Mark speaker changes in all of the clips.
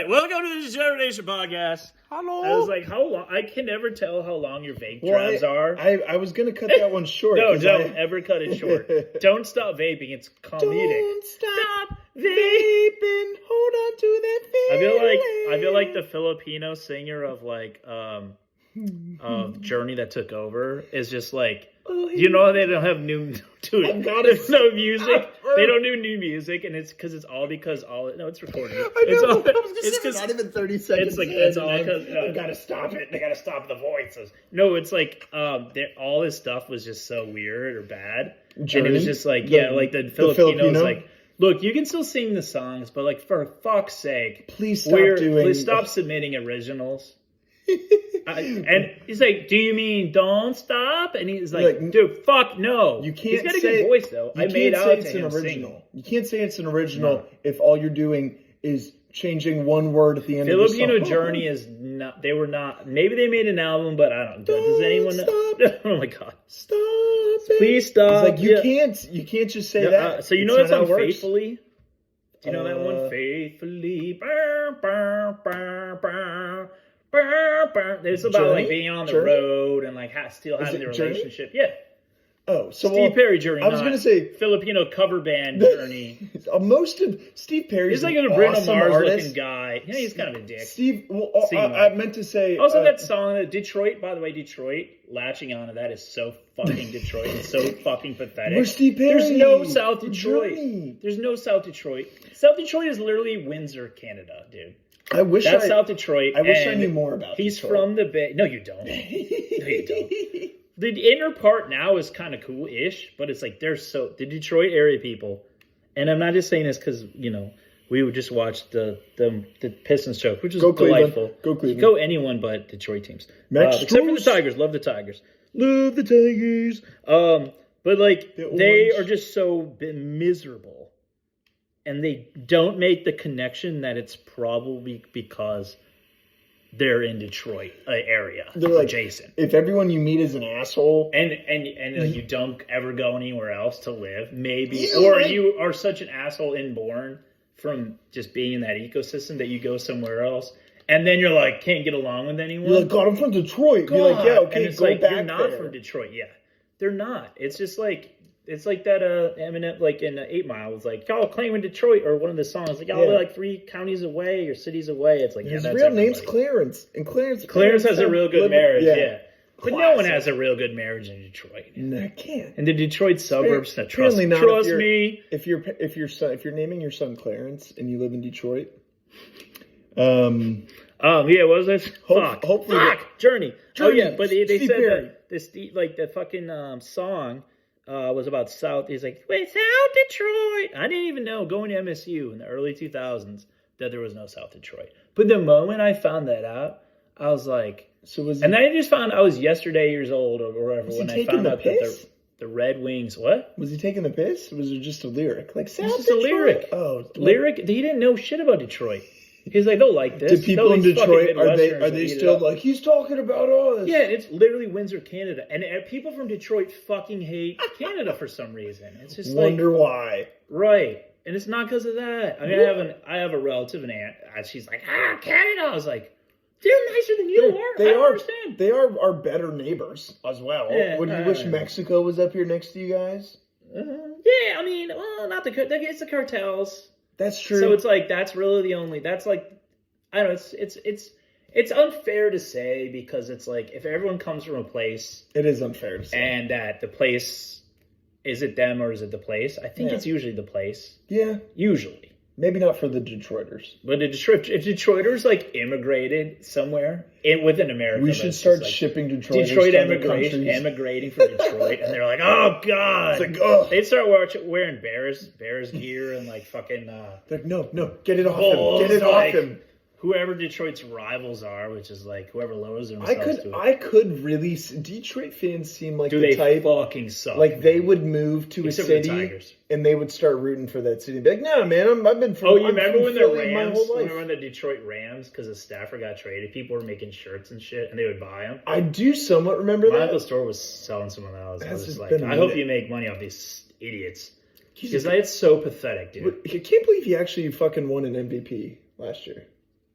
Speaker 1: right, welcome to the Degeneration Podcast.
Speaker 2: Hello.
Speaker 1: I was like, how long? I can never tell how long your vape drives are.
Speaker 2: I was going to cut that one short.
Speaker 1: No, don't ever cut it short. Don't stop vaping. It's comedic.
Speaker 2: Don't stop vaping. Hold on to that feeling.
Speaker 1: I feel like the Filipino singer of Journey that took over is just like, you know, they don't have there's no music. They don't do new music, and it's because it's recorded.
Speaker 2: It's not even 30 seconds.
Speaker 1: It's all because
Speaker 2: I gotta stop it.
Speaker 1: They gotta stop the voices. No, it's like all this stuff was just so weird or bad,
Speaker 2: Journey?
Speaker 1: And it was just like the Filipinos like. Look, you can still sing the songs, but like for fuck's sake,
Speaker 2: please
Speaker 1: stop submitting originals. And he's like, "Do you mean don't stop?" And he's like, "Dude, fuck no."
Speaker 2: You can't.
Speaker 1: He's got a good voice though. I made out to him
Speaker 2: original. You can't say it's an original if all you're doing is changing one word at the end of the song.
Speaker 1: Filipino Journey is not. They were not. Maybe they made an album, but I don't. Does anyone know? Oh my god!
Speaker 2: Stop it.
Speaker 1: Please stop.
Speaker 2: It's like you can't just say that.
Speaker 1: So you know that song Faithfully? Do you know that one? Faithfully. It's about like being on the road and like still having the relationship. Yeah.
Speaker 2: Oh, so
Speaker 1: Steve Perry Journey.
Speaker 2: I was going to say
Speaker 1: Filipino cover band Journey.
Speaker 2: Most of Steve Perry's
Speaker 1: he's like a Bruno Mars looking guy. Yeah, he's kind of a dick.
Speaker 2: Steve. Well, I meant to say
Speaker 1: also that song Detroit. By the way, Detroit. Latching on to that is so fucking Detroit. It's so fucking pathetic.
Speaker 2: Where's Steve Perry?
Speaker 1: There's no South Detroit.
Speaker 2: Journey.
Speaker 1: There's no South Detroit. South Detroit is literally Windsor, Canada, dude.
Speaker 2: That's
Speaker 1: South Detroit.
Speaker 2: I wish I knew more about
Speaker 1: He's
Speaker 2: Detroit.
Speaker 1: from the Bay. No, you don't. No, you don't. The inner part now is kind of cool-ish, but it's like the Detroit area people, and I'm not just saying this because, you know, we would just watch the Pistons choke, which is delightful.
Speaker 2: Go Cleveland.
Speaker 1: Go anyone but Detroit teams. Except for the Tigers. Love the Tigers. Love the Tigers. But like they are just so miserable. And they don't make the connection that it's probably because they're in Detroit area.
Speaker 2: They're like,
Speaker 1: adjacent.
Speaker 2: If everyone you meet is an asshole.
Speaker 1: And like you don't ever go anywhere else to live, maybe. You are such an asshole inborn from just being in that ecosystem that you go somewhere else. And then you're like, can't get along with anyone.
Speaker 2: You're like, God, I'm from Detroit. You're like, yeah, okay,
Speaker 1: and it's
Speaker 2: go
Speaker 1: like,
Speaker 2: back
Speaker 1: you're not
Speaker 2: there.
Speaker 1: from Detroit. Yeah, they're not. It's just like, it's like that Eminem, like in 8 Mile, was like, y'all claiming Detroit, or one of the songs, like, y'all are like 3 counties away or cities away. It's like,
Speaker 2: his
Speaker 1: that's
Speaker 2: real name's Clarence. And Clarence
Speaker 1: has a real good marriage, yeah. But
Speaker 2: Classic.
Speaker 1: no one has a real good marriage in Detroit.
Speaker 2: No, I can't.
Speaker 1: And the Detroit suburbs, trust me.
Speaker 2: If you're naming your son Clarence and you live in Detroit,
Speaker 1: yeah, what was this?
Speaker 2: Hopefully,
Speaker 1: Journey. Oh yeah, but they
Speaker 2: Steve
Speaker 1: said
Speaker 2: Perry.
Speaker 1: that this the fucking song was about South. He's like, wait, South Detroit. I didn't even know going to MSU in the early 2000s that there was no South Detroit. But the moment I found that out, I was like, then I just found I was years old or whatever when I found out that the Red Wings. What
Speaker 2: was he taking the piss? Or was it just a lyric? Like South
Speaker 1: Detroit?
Speaker 2: It's just
Speaker 1: a lyric.
Speaker 2: Oh,
Speaker 1: lyric. He didn't know shit about Detroit. He's like, they'll like this.
Speaker 2: Do people in Detroit, are they still like, he's talking about us?
Speaker 1: Yeah, it's literally Windsor, Canada. And people from Detroit fucking hate Canada for some reason. It's just
Speaker 2: wonder why.
Speaker 1: Right. And it's not because of that. I mean, I have a relative, an aunt. She's like, Canada. I was like, they're nicer than you are.
Speaker 2: They
Speaker 1: I understand.
Speaker 2: They are our better neighbors as well.
Speaker 1: Yeah,
Speaker 2: Would you wish Mexico was up here next to you guys?
Speaker 1: Yeah, I mean, well, not it's the cartels.
Speaker 2: That's true.
Speaker 1: So it's like that's really the only. That's like, I don't know. It's unfair to say because it's like if everyone comes from a place,
Speaker 2: it is unfair to say,
Speaker 1: and that the place is it them or is it the place? I think it's usually the place.
Speaker 2: Yeah,
Speaker 1: usually.
Speaker 2: Maybe not for the Detroiters,
Speaker 1: but if Detroiters like immigrated somewhere within America,
Speaker 2: we should start shipping Detroit
Speaker 1: emigrating from Detroit, and they're like, oh god,
Speaker 2: it's like,
Speaker 1: they start wearing Bears gear and like fucking.
Speaker 2: Like no, get it off him, get it off him.
Speaker 1: Whoever Detroit's rivals are, which is like whoever lowers themselves to it.
Speaker 2: I could really. Detroit fans seem like
Speaker 1: the
Speaker 2: type
Speaker 1: fucking suck.
Speaker 2: Like they would move to a city and they would start rooting for that city. And be like, no, man, I've been from.
Speaker 1: Oh, you remember when the Rams?
Speaker 2: My whole life.
Speaker 1: Remember when the Detroit Rams, because the Stafford got traded, people were making shirts and shit, and they would buy them.
Speaker 2: I do somewhat remember that.
Speaker 1: My uncle's store was selling some of those. I was just like, I hope you make money off these idiots. Because it's so pathetic, dude.
Speaker 2: I can't believe he actually fucking won an MVP last year.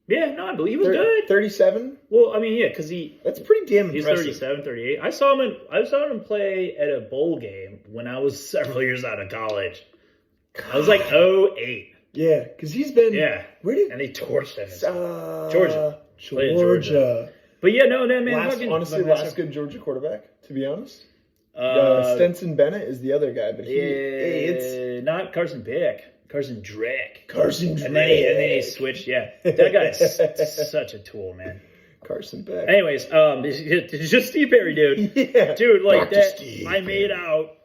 Speaker 1: Yeah, no, I believe he was good.
Speaker 2: 37?
Speaker 1: Well, I mean, yeah, because
Speaker 2: That's pretty damn
Speaker 1: he's
Speaker 2: impressive.
Speaker 1: 37, 38. I saw him play at a bowl game when I was several years out of college. I was like 08.
Speaker 2: Yeah, because he's been...
Speaker 1: Yeah.
Speaker 2: Where did...
Speaker 1: And they torched him.
Speaker 2: Georgia. But yeah, no, man.
Speaker 1: Last
Speaker 2: good Georgia quarterback, to be honest. Stenson Bennett is the other guy, but
Speaker 1: it's not Carson Pick. Carson Drake.
Speaker 2: And
Speaker 1: then he switched. Yeah, that guy's such a tool, man.
Speaker 2: Carson Beck.
Speaker 1: Anyways, it's just Steve Perry, dude.
Speaker 2: Yeah,
Speaker 1: dude, like
Speaker 2: Dr.
Speaker 1: that.
Speaker 2: Steve
Speaker 1: I made out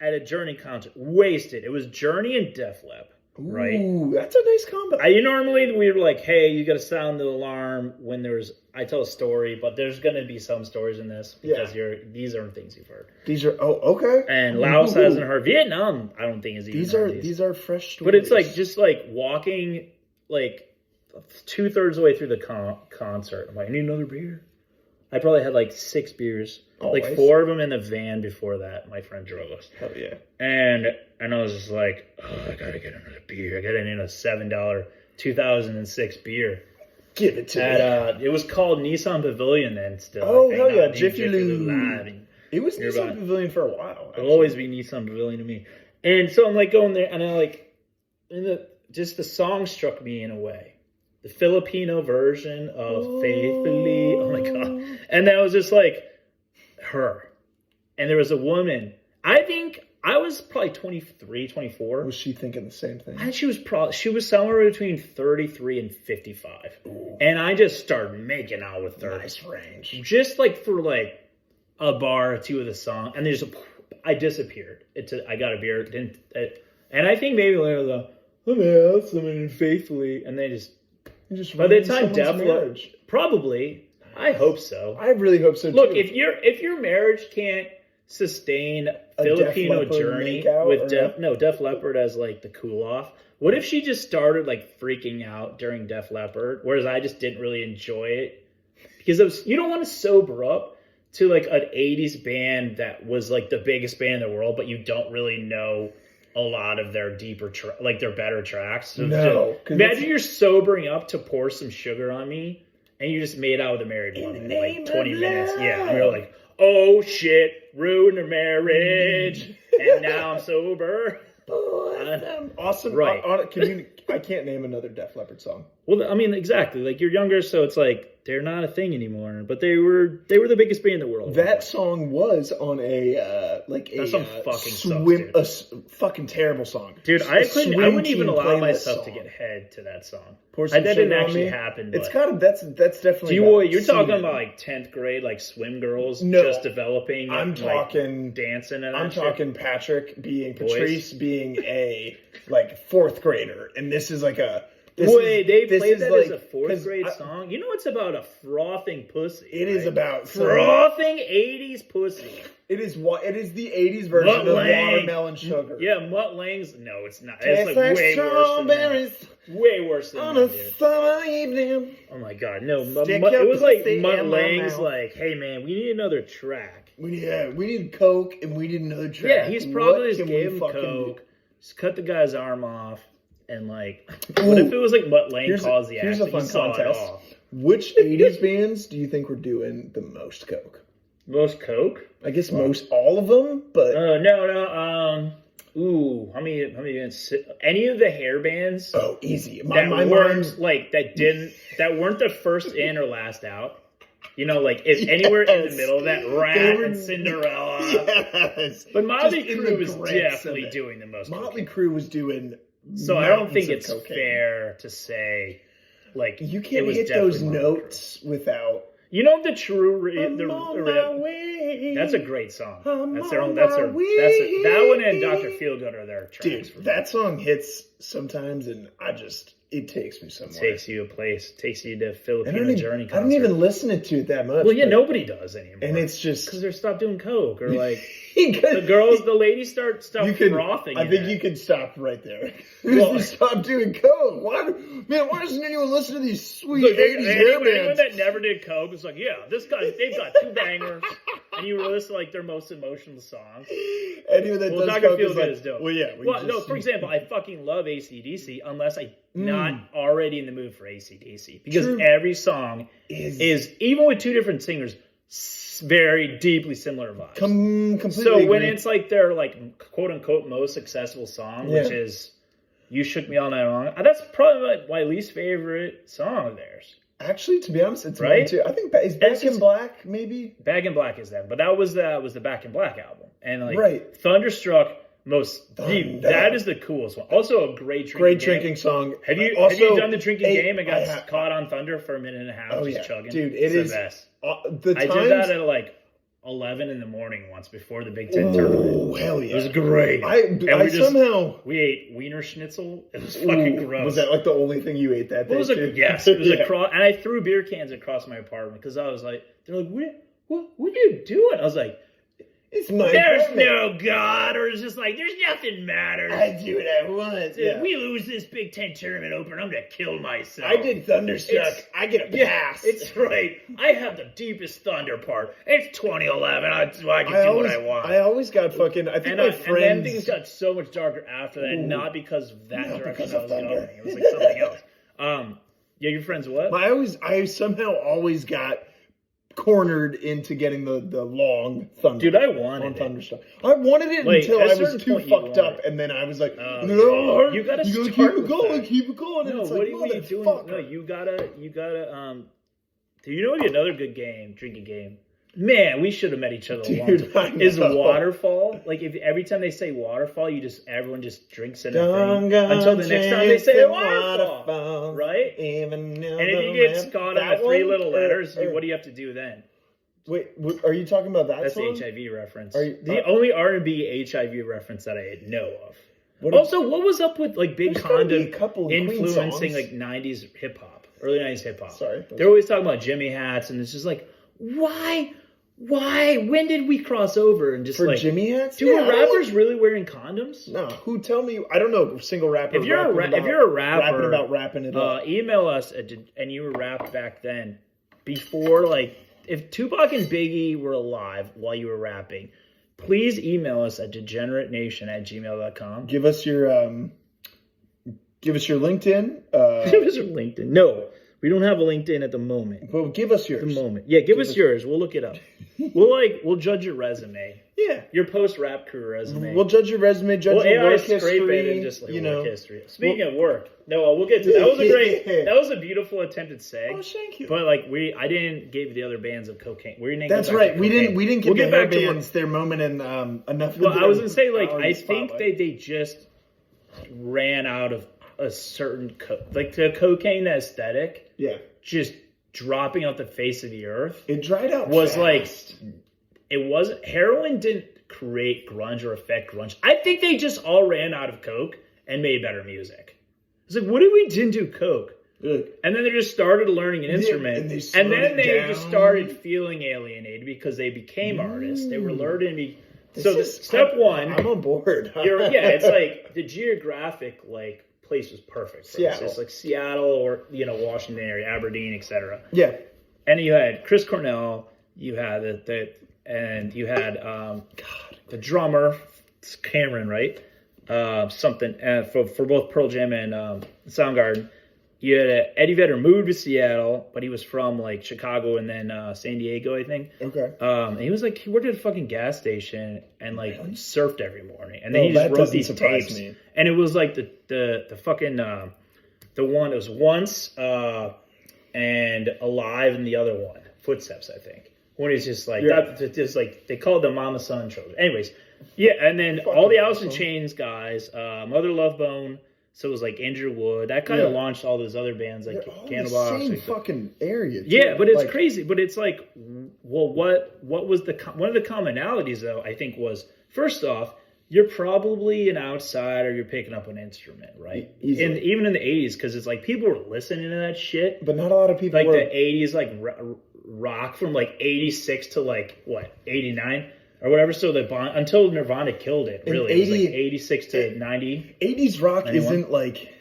Speaker 1: at a Journey concert, wasted. It was Journey and Def Leppard. Right.
Speaker 2: Ooh, that's a nice combo.
Speaker 1: Normally we were like, hey, you got to sound the alarm when I tell a story, but there's going to be some stories in this because these aren't things you've heard.
Speaker 2: These are okay.
Speaker 1: And Laos hasn't heard. Vietnam, I don't think is even
Speaker 2: these are fresh stories.
Speaker 1: But it's like just like walking like 2/3 of the way through the concert. I'm like, I need another beer. I probably had like 6 beers.
Speaker 2: Always.
Speaker 1: Like 4 of them in the van before that. My friend drove us.
Speaker 2: Hell yeah.
Speaker 1: And I was just like, I gotta get another beer. I got in a $7 2006 beer.
Speaker 2: Give it to me.
Speaker 1: It was called Nissan Pavilion then still.
Speaker 2: Oh, hell yeah. Jiffy Lube.
Speaker 1: Live.
Speaker 2: It was Nissan Pavilion for a while.
Speaker 1: It'll always be Nissan Pavilion to me. And so I'm like going there and I like, just the song struck me in a way. The Filipino version of Faithfully. Oh my God. And that was just like her. And there was a woman. I think I was probably 23, 24.
Speaker 2: Was she thinking the same thing?
Speaker 1: And she was somewhere between 33 and 55.
Speaker 2: Ooh.
Speaker 1: And I just started making out with her.
Speaker 2: Nice range.
Speaker 1: Just like for like a bar or two of the song. And I disappeared. I got a beer. And I think maybe later though, let me ask someone faithfully. And they just by the time Def Leppard, probably. I hope so.
Speaker 2: I really hope so too.
Speaker 1: Look, if your marriage can't sustain a Filipino journey with Def Leppard as like the cool off. What if she just started like freaking out during Def Leppard, whereas I just didn't really enjoy it because you don't want to sober up to like an 80s band that was like the biggest band in the world, but you don't really know a lot of their deeper their better tracks. So
Speaker 2: no,
Speaker 1: imagine you're sobering up to Pour Some Sugar on Me. And you just made out with a married woman in like 20 minutes. Yeah. And you're like, oh shit, ruined her marriage. And now I'm sober.
Speaker 2: Awesome.
Speaker 1: Right.
Speaker 2: I can't name another Def Leppard song.
Speaker 1: Well, I mean, exactly. Like you're younger, so it's like they're not a thing anymore. But they were the biggest band in the world.
Speaker 2: That song was on a fucking terrible song.
Speaker 1: Dude, I wouldn't even allow myself to get head to that song. That didn't actually happen.
Speaker 2: It's kind of that's definitely.
Speaker 1: You're talking about like 10th grade, like swim girls just developing.
Speaker 2: I'm talking
Speaker 1: dancing. And
Speaker 2: I'm talking Patrice being a like 4th grader, and this is like a.
Speaker 1: They played that as a 4th grade song? You know it's about a frothing pussy.
Speaker 2: It is about
Speaker 1: frothing 80s pussy.
Speaker 2: It is the 80s version of Watermelon Sugar.
Speaker 1: Yeah, Mutt Lange's... No, it's not. It's like way worse than that. Way worse than that, dude.
Speaker 2: Summer evening.
Speaker 1: Oh my God, no. It was like Mutt Lange's like, hey man, we need another track.
Speaker 2: We need Coke and we need another track.
Speaker 1: Yeah, he's probably just gave him Coke, just cut the guy's arm off. And like, what if it was like Mutt Lange caused the accident?
Speaker 2: Here's a fun contest. Which 80s bands do you think were doing the most Coke?
Speaker 1: Most Coke?
Speaker 2: I guess most all of them, but
Speaker 1: no. How many bands? Any of the hair bands?
Speaker 2: Oh, easy.
Speaker 1: That weren't the first in or last out. You know, like if anywhere in the middle of that, Rat and Cinderella.
Speaker 2: Yes.
Speaker 1: But Motley Crue was definitely doing the most.
Speaker 2: Motley Crue was doing.
Speaker 1: So I don't think it's fair to say, like,
Speaker 2: you can't hit those notes without.
Speaker 1: You know the true. That's a great song. That one and Dr. Feelgood are their tracks.
Speaker 2: Dude, that song hits sometimes, and it takes me somewhere.
Speaker 1: Takes you a place. Takes you to Filipino Journey concert.
Speaker 2: I don't even listen to it that much.
Speaker 1: Well, yeah, nobody does anymore.
Speaker 2: And it's just
Speaker 1: because they stopped doing Coke or like the ladies start frothing.
Speaker 2: I think you could stop right there. Stop doing Coke. Why doesn't anyone listen to these sweet 80s hair bands?
Speaker 1: Anyone that never did Coke is like, yeah, they've got 2 bangers. and you listen to like their most emotional song.
Speaker 2: Anyone that does
Speaker 1: Dr.
Speaker 2: coke
Speaker 1: Feel
Speaker 2: is
Speaker 1: Good
Speaker 2: like,
Speaker 1: is dope.
Speaker 2: well, yeah.
Speaker 1: No, for example, I fucking love AC/DC unless I'm not already in the mood for AC/DC. Because every song is, even with two different singers, very deeply similar vibes.
Speaker 2: Completely
Speaker 1: so
Speaker 2: agree.
Speaker 1: when it's like their like quote unquote most successful song, which is "You Shook Me All Night Long," that's probably like my least favorite song of theirs.
Speaker 2: Actually, to be honest, it's mine too. I think is Back in Black maybe.
Speaker 1: Back in Black is them, but that was the Back in Black album, and like Thunderstruck. That is the coolest one. Also a great drinking
Speaker 2: song.
Speaker 1: Have you done the drinking game and got caught on Thunder for a minute and a half chugging?
Speaker 2: Dude, it's
Speaker 1: the best.
Speaker 2: I
Speaker 1: did that at like 11 in the morning once before the Big Ten tournament.
Speaker 2: Oh, hell yeah.
Speaker 1: It was great. We ate Wiener Schnitzel. It was fucking gross.
Speaker 2: Was that like the only thing you ate that day?
Speaker 1: Yes. It was and I threw beer cans across my apartment because I was like, they're like, what are you doing? I was like,
Speaker 2: it's my
Speaker 1: There's no God, or it's just like, there's nothing matters.
Speaker 2: I do what I want.
Speaker 1: If we lose this Big Ten tournament opener, I'm going to kill myself.
Speaker 2: I did Thunderstruck. I get a pass.
Speaker 1: It's right. I have the deepest Thunder part. It's 2011. I can do what I want.
Speaker 2: I always got fucking, I think my friends.
Speaker 1: And then things got so much darker after that, not because of that direction I was going. It was like something else. Yeah, your friends what?
Speaker 2: I somehow always got cornered into getting the long Thunder.
Speaker 1: Dude, I wanted
Speaker 2: Thunderstruck. I wanted it until I was too fucked up, and then I was like, no,
Speaker 1: you gotta
Speaker 2: keep it going.
Speaker 1: No, what are you doing? No, you gotta. Do you know what would be another good drinking game? Man, we should have met each other a long time. Is Waterfall. Like, if every time they say Waterfall, everyone just drinks in a thing until the next time they say Waterfall. Right? And if you get caught on the three little letters, what do you have to do then?
Speaker 2: Wait, are you talking about that song?
Speaker 1: That's the HIV reference. The only R&B HIV reference that I know of. What was up with like Big Condom influencing like 90s hip hop, early 90s hip hop?
Speaker 2: Sorry.
Speaker 1: They're always talking about Jimmy hats, and it's just like, why? When did we cross over and just
Speaker 2: for Jimmy hats?
Speaker 1: Do rappers really wearing condoms?
Speaker 2: No. Who tell me? I don't know. A single rapper.
Speaker 1: If you're a rapper,
Speaker 2: rapping about wrapping it up,
Speaker 1: email us and you were rapped back then. Before, like, if Tupac and Biggie were alive while you were rapping, please email us at degeneratenation@gmail.com.
Speaker 2: Give us your LinkedIn.
Speaker 1: Give us your LinkedIn. No. We don't have a LinkedIn at the moment.
Speaker 2: Well, give us yours.
Speaker 1: At the moment. Yeah, give us yours. We'll look it up. We'll judge your resume.
Speaker 2: Yeah.
Speaker 1: Your post-rap career resume.
Speaker 2: We'll judge your resume, judge your work history.
Speaker 1: And just, like, work history. Speaking of work, Noah, we'll get to that. That was a that was a beautiful attempted seg.
Speaker 2: Oh, thank you.
Speaker 1: But like I didn't give the other bands of cocaine.
Speaker 2: That's right. We didn't give the other bands their moment and enough.
Speaker 1: Well, I was gonna say I think they just ran out of a certain the cocaine aesthetic.
Speaker 2: Yeah.
Speaker 1: Just dropping off the face of the earth.
Speaker 2: It dried out.
Speaker 1: Was fast. It wasn't. Heroin didn't create grunge or affect grunge. I think they just all ran out of coke and made better music. It's like, what if we didn't do coke?
Speaker 2: Good.
Speaker 1: And then they just started learning an instrument. And then they just started feeling alienated because they became artists. They were learning. Step one.
Speaker 2: I'm on board.
Speaker 1: It's like the geographic place was perfect for
Speaker 2: Seattle.
Speaker 1: this. It's like Seattle or Washington area, Aberdeen, etc.
Speaker 2: Yeah.
Speaker 1: And you had Chris Cornell. You had the drummer, Cameron, right? For both Pearl Jam and Soundgarden. You had Eddie Vedder moved to Seattle, but he was from like Chicago and then San Diego, I think.
Speaker 2: Okay.
Speaker 1: And he was like, he worked at a fucking gas station and like surfed every morning, and then he just wrote these tapes. And it was like the fucking the one. It was Once and Alive, and the other one, Footsteps, I think. When he's just like just like they called them Mama Son children. Anyways, yeah, and then all the Alice in Chains guys, Mother Love Bone. So it was like Andrew Wood. That kind of launched all those other bands like Cannibal.
Speaker 2: Same fucking area. Too.
Speaker 1: Yeah, but it's crazy. But it's like, well, what was one of the commonalities though? I think was, first off, you're probably an outsider. You're picking up an instrument, right? And even in the '80s, because it's like people were listening to that shit.
Speaker 2: But not a lot of people.
Speaker 1: Like the '80s, like rock from like '86 to like what '89. Or whatever, so until Nirvana killed it, really. It was like 86 to 90.
Speaker 2: 80s rock 91. Isn't like...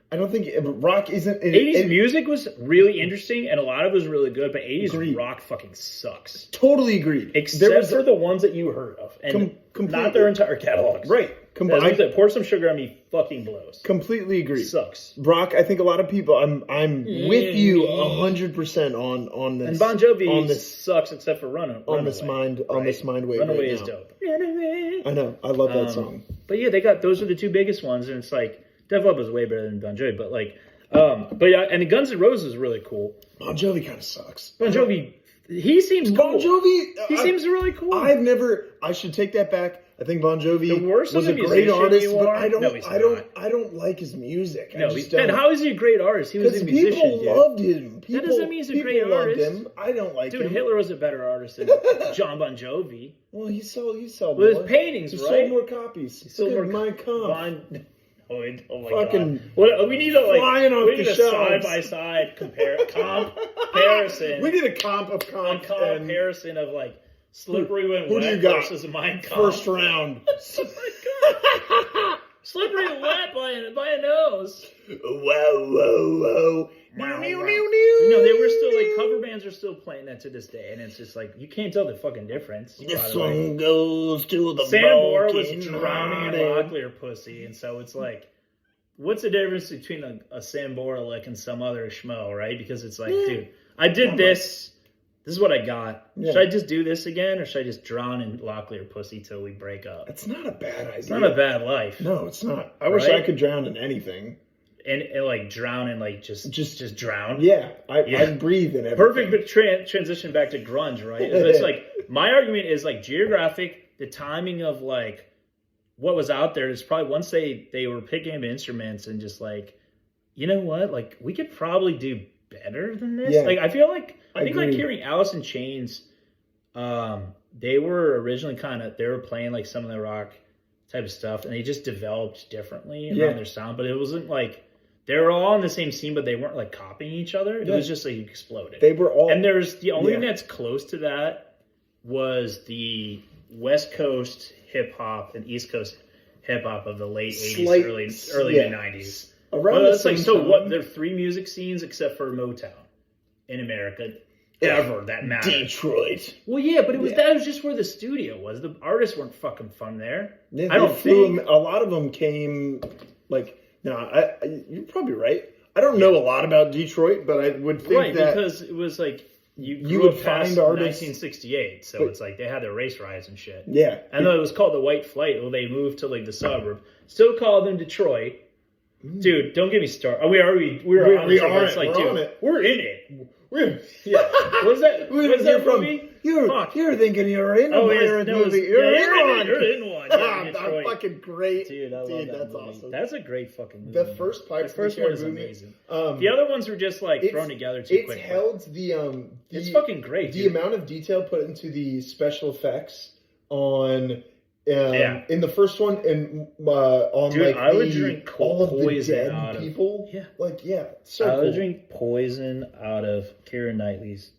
Speaker 2: I don't think rock isn't.
Speaker 1: 80s music was really interesting, and a lot of it was really good, but 80s
Speaker 2: Agreed.
Speaker 1: rock fucking sucks.
Speaker 2: Totally agreed.
Speaker 1: Except for the ones that you heard of, and not their entire catalogs.
Speaker 2: Right.
Speaker 1: Pour Some Sugar on Me fucking blows.
Speaker 2: Completely agree.
Speaker 1: Sucks.
Speaker 2: Rock, I think a lot of people, I'm with you 100% on this.
Speaker 1: And Bon Jovi sucks except for Runaway.
Speaker 2: On this mind wave.
Speaker 1: Runaway
Speaker 2: right
Speaker 1: is
Speaker 2: now.
Speaker 1: dope. Runaway.
Speaker 2: I know. I love that song.
Speaker 1: But yeah, those are the two biggest ones, and it's like, Def Leppard was way better than Bon Jovi, but like, but yeah, and the Guns N' Roses is really cool.
Speaker 2: Bon Jovi kind of sucks.
Speaker 1: Bon Jovi, he seems cool.
Speaker 2: Bon Jovi,
Speaker 1: he seems really cool.
Speaker 2: I should take that back. I think Bon Jovi was a great artist, but I don't like his music.
Speaker 1: No, and how is he a great artist? He was a musician.
Speaker 2: People loved him.
Speaker 1: That doesn't mean he's a great artist.
Speaker 2: Him. I don't like him.
Speaker 1: Dude, Hitler was a better artist than John Bon Jovi.
Speaker 2: Well, he sold more.
Speaker 1: With his paintings,
Speaker 2: he
Speaker 1: right?
Speaker 2: sold more copies. He
Speaker 1: sold more.
Speaker 2: Mein Kampf.
Speaker 1: Oh my
Speaker 2: fucking
Speaker 1: God! What, we need a
Speaker 2: flying
Speaker 1: a side by side comparison.
Speaker 2: We need a
Speaker 1: comparison of like Slippery When
Speaker 2: Who
Speaker 1: Wet
Speaker 2: do you got?
Speaker 1: versus Mein Kampf.
Speaker 2: First round.
Speaker 1: Oh my God! Slippery When Wet by a nose.
Speaker 2: Whoa.
Speaker 1: You know, they were still like cover bands are still playing that to this day, and it's just like you can't tell the fucking difference.
Speaker 2: This one goes to the
Speaker 1: Sambora was drowning in Locklear pussy, and so it's like, what's the difference between a Sambora lick and some other schmo, right? Because it's like, dude, I did this. This is what I got. Yeah. Should I just do this again, or should I just drown in Locklear pussy till we break up?
Speaker 2: It's not a bad idea.
Speaker 1: It's not a bad life.
Speaker 2: No, it's not. I wish I could drown in anything.
Speaker 1: And like drown and like just drown.
Speaker 2: Yeah, I breathe in everything.
Speaker 1: Perfect transition back to grunge, right? It's like my argument is like geographic. The timing of like what was out there is probably once they were picking up instruments and just like, you know what, like we could probably do better than this. Yeah. Like I feel like I think like hearing Alice in Chains, they were originally they were playing like some of the rock type of stuff, and they just developed differently around their sound, but it wasn't like. They were all in the same scene, but they weren't like copying each other. It was just like exploded.
Speaker 2: They were all,
Speaker 1: and there's the only thing that's close to that was the West Coast hip hop and East Coast hip hop of the late '80s, early mid '90s.
Speaker 2: Around the same time.
Speaker 1: What? There are three music scenes except for Motown in America. Ever that mattered.
Speaker 2: Detroit.
Speaker 1: Well, yeah, but that was just where the studio was. The artists weren't fucking fun there.
Speaker 2: Yeah, I don't think a lot of them came like. No, you're probably right. I don't know a lot about Detroit, but I would think that
Speaker 1: because it was like you
Speaker 2: would find artists
Speaker 1: 1968, so it's like they had their race riots and shit.
Speaker 2: Yeah,
Speaker 1: and then it was called the White Flight. Well, they moved to like the suburb. Still call them Detroit, dude. Don't get me started. We are it's like, dude, we're in it. What's that?
Speaker 2: Where's that movie? You're thinking you're in a movie. You're in one.
Speaker 1: Yeah,
Speaker 2: fucking great.
Speaker 1: Dude, I love that
Speaker 2: that's
Speaker 1: movie.
Speaker 2: awesome.
Speaker 1: That's a great fucking movie.
Speaker 2: The first part,
Speaker 1: the first one is amazing. The other ones were just like thrown together too quickly.
Speaker 2: It's held
Speaker 1: it's fucking great.
Speaker 2: The amount of detail put into the special effects on in the first one and on
Speaker 1: dude,
Speaker 2: like
Speaker 1: I would drink
Speaker 2: all of the
Speaker 1: poison
Speaker 2: dead
Speaker 1: out of
Speaker 2: people.
Speaker 1: I would drink poison out of Keira Knightley's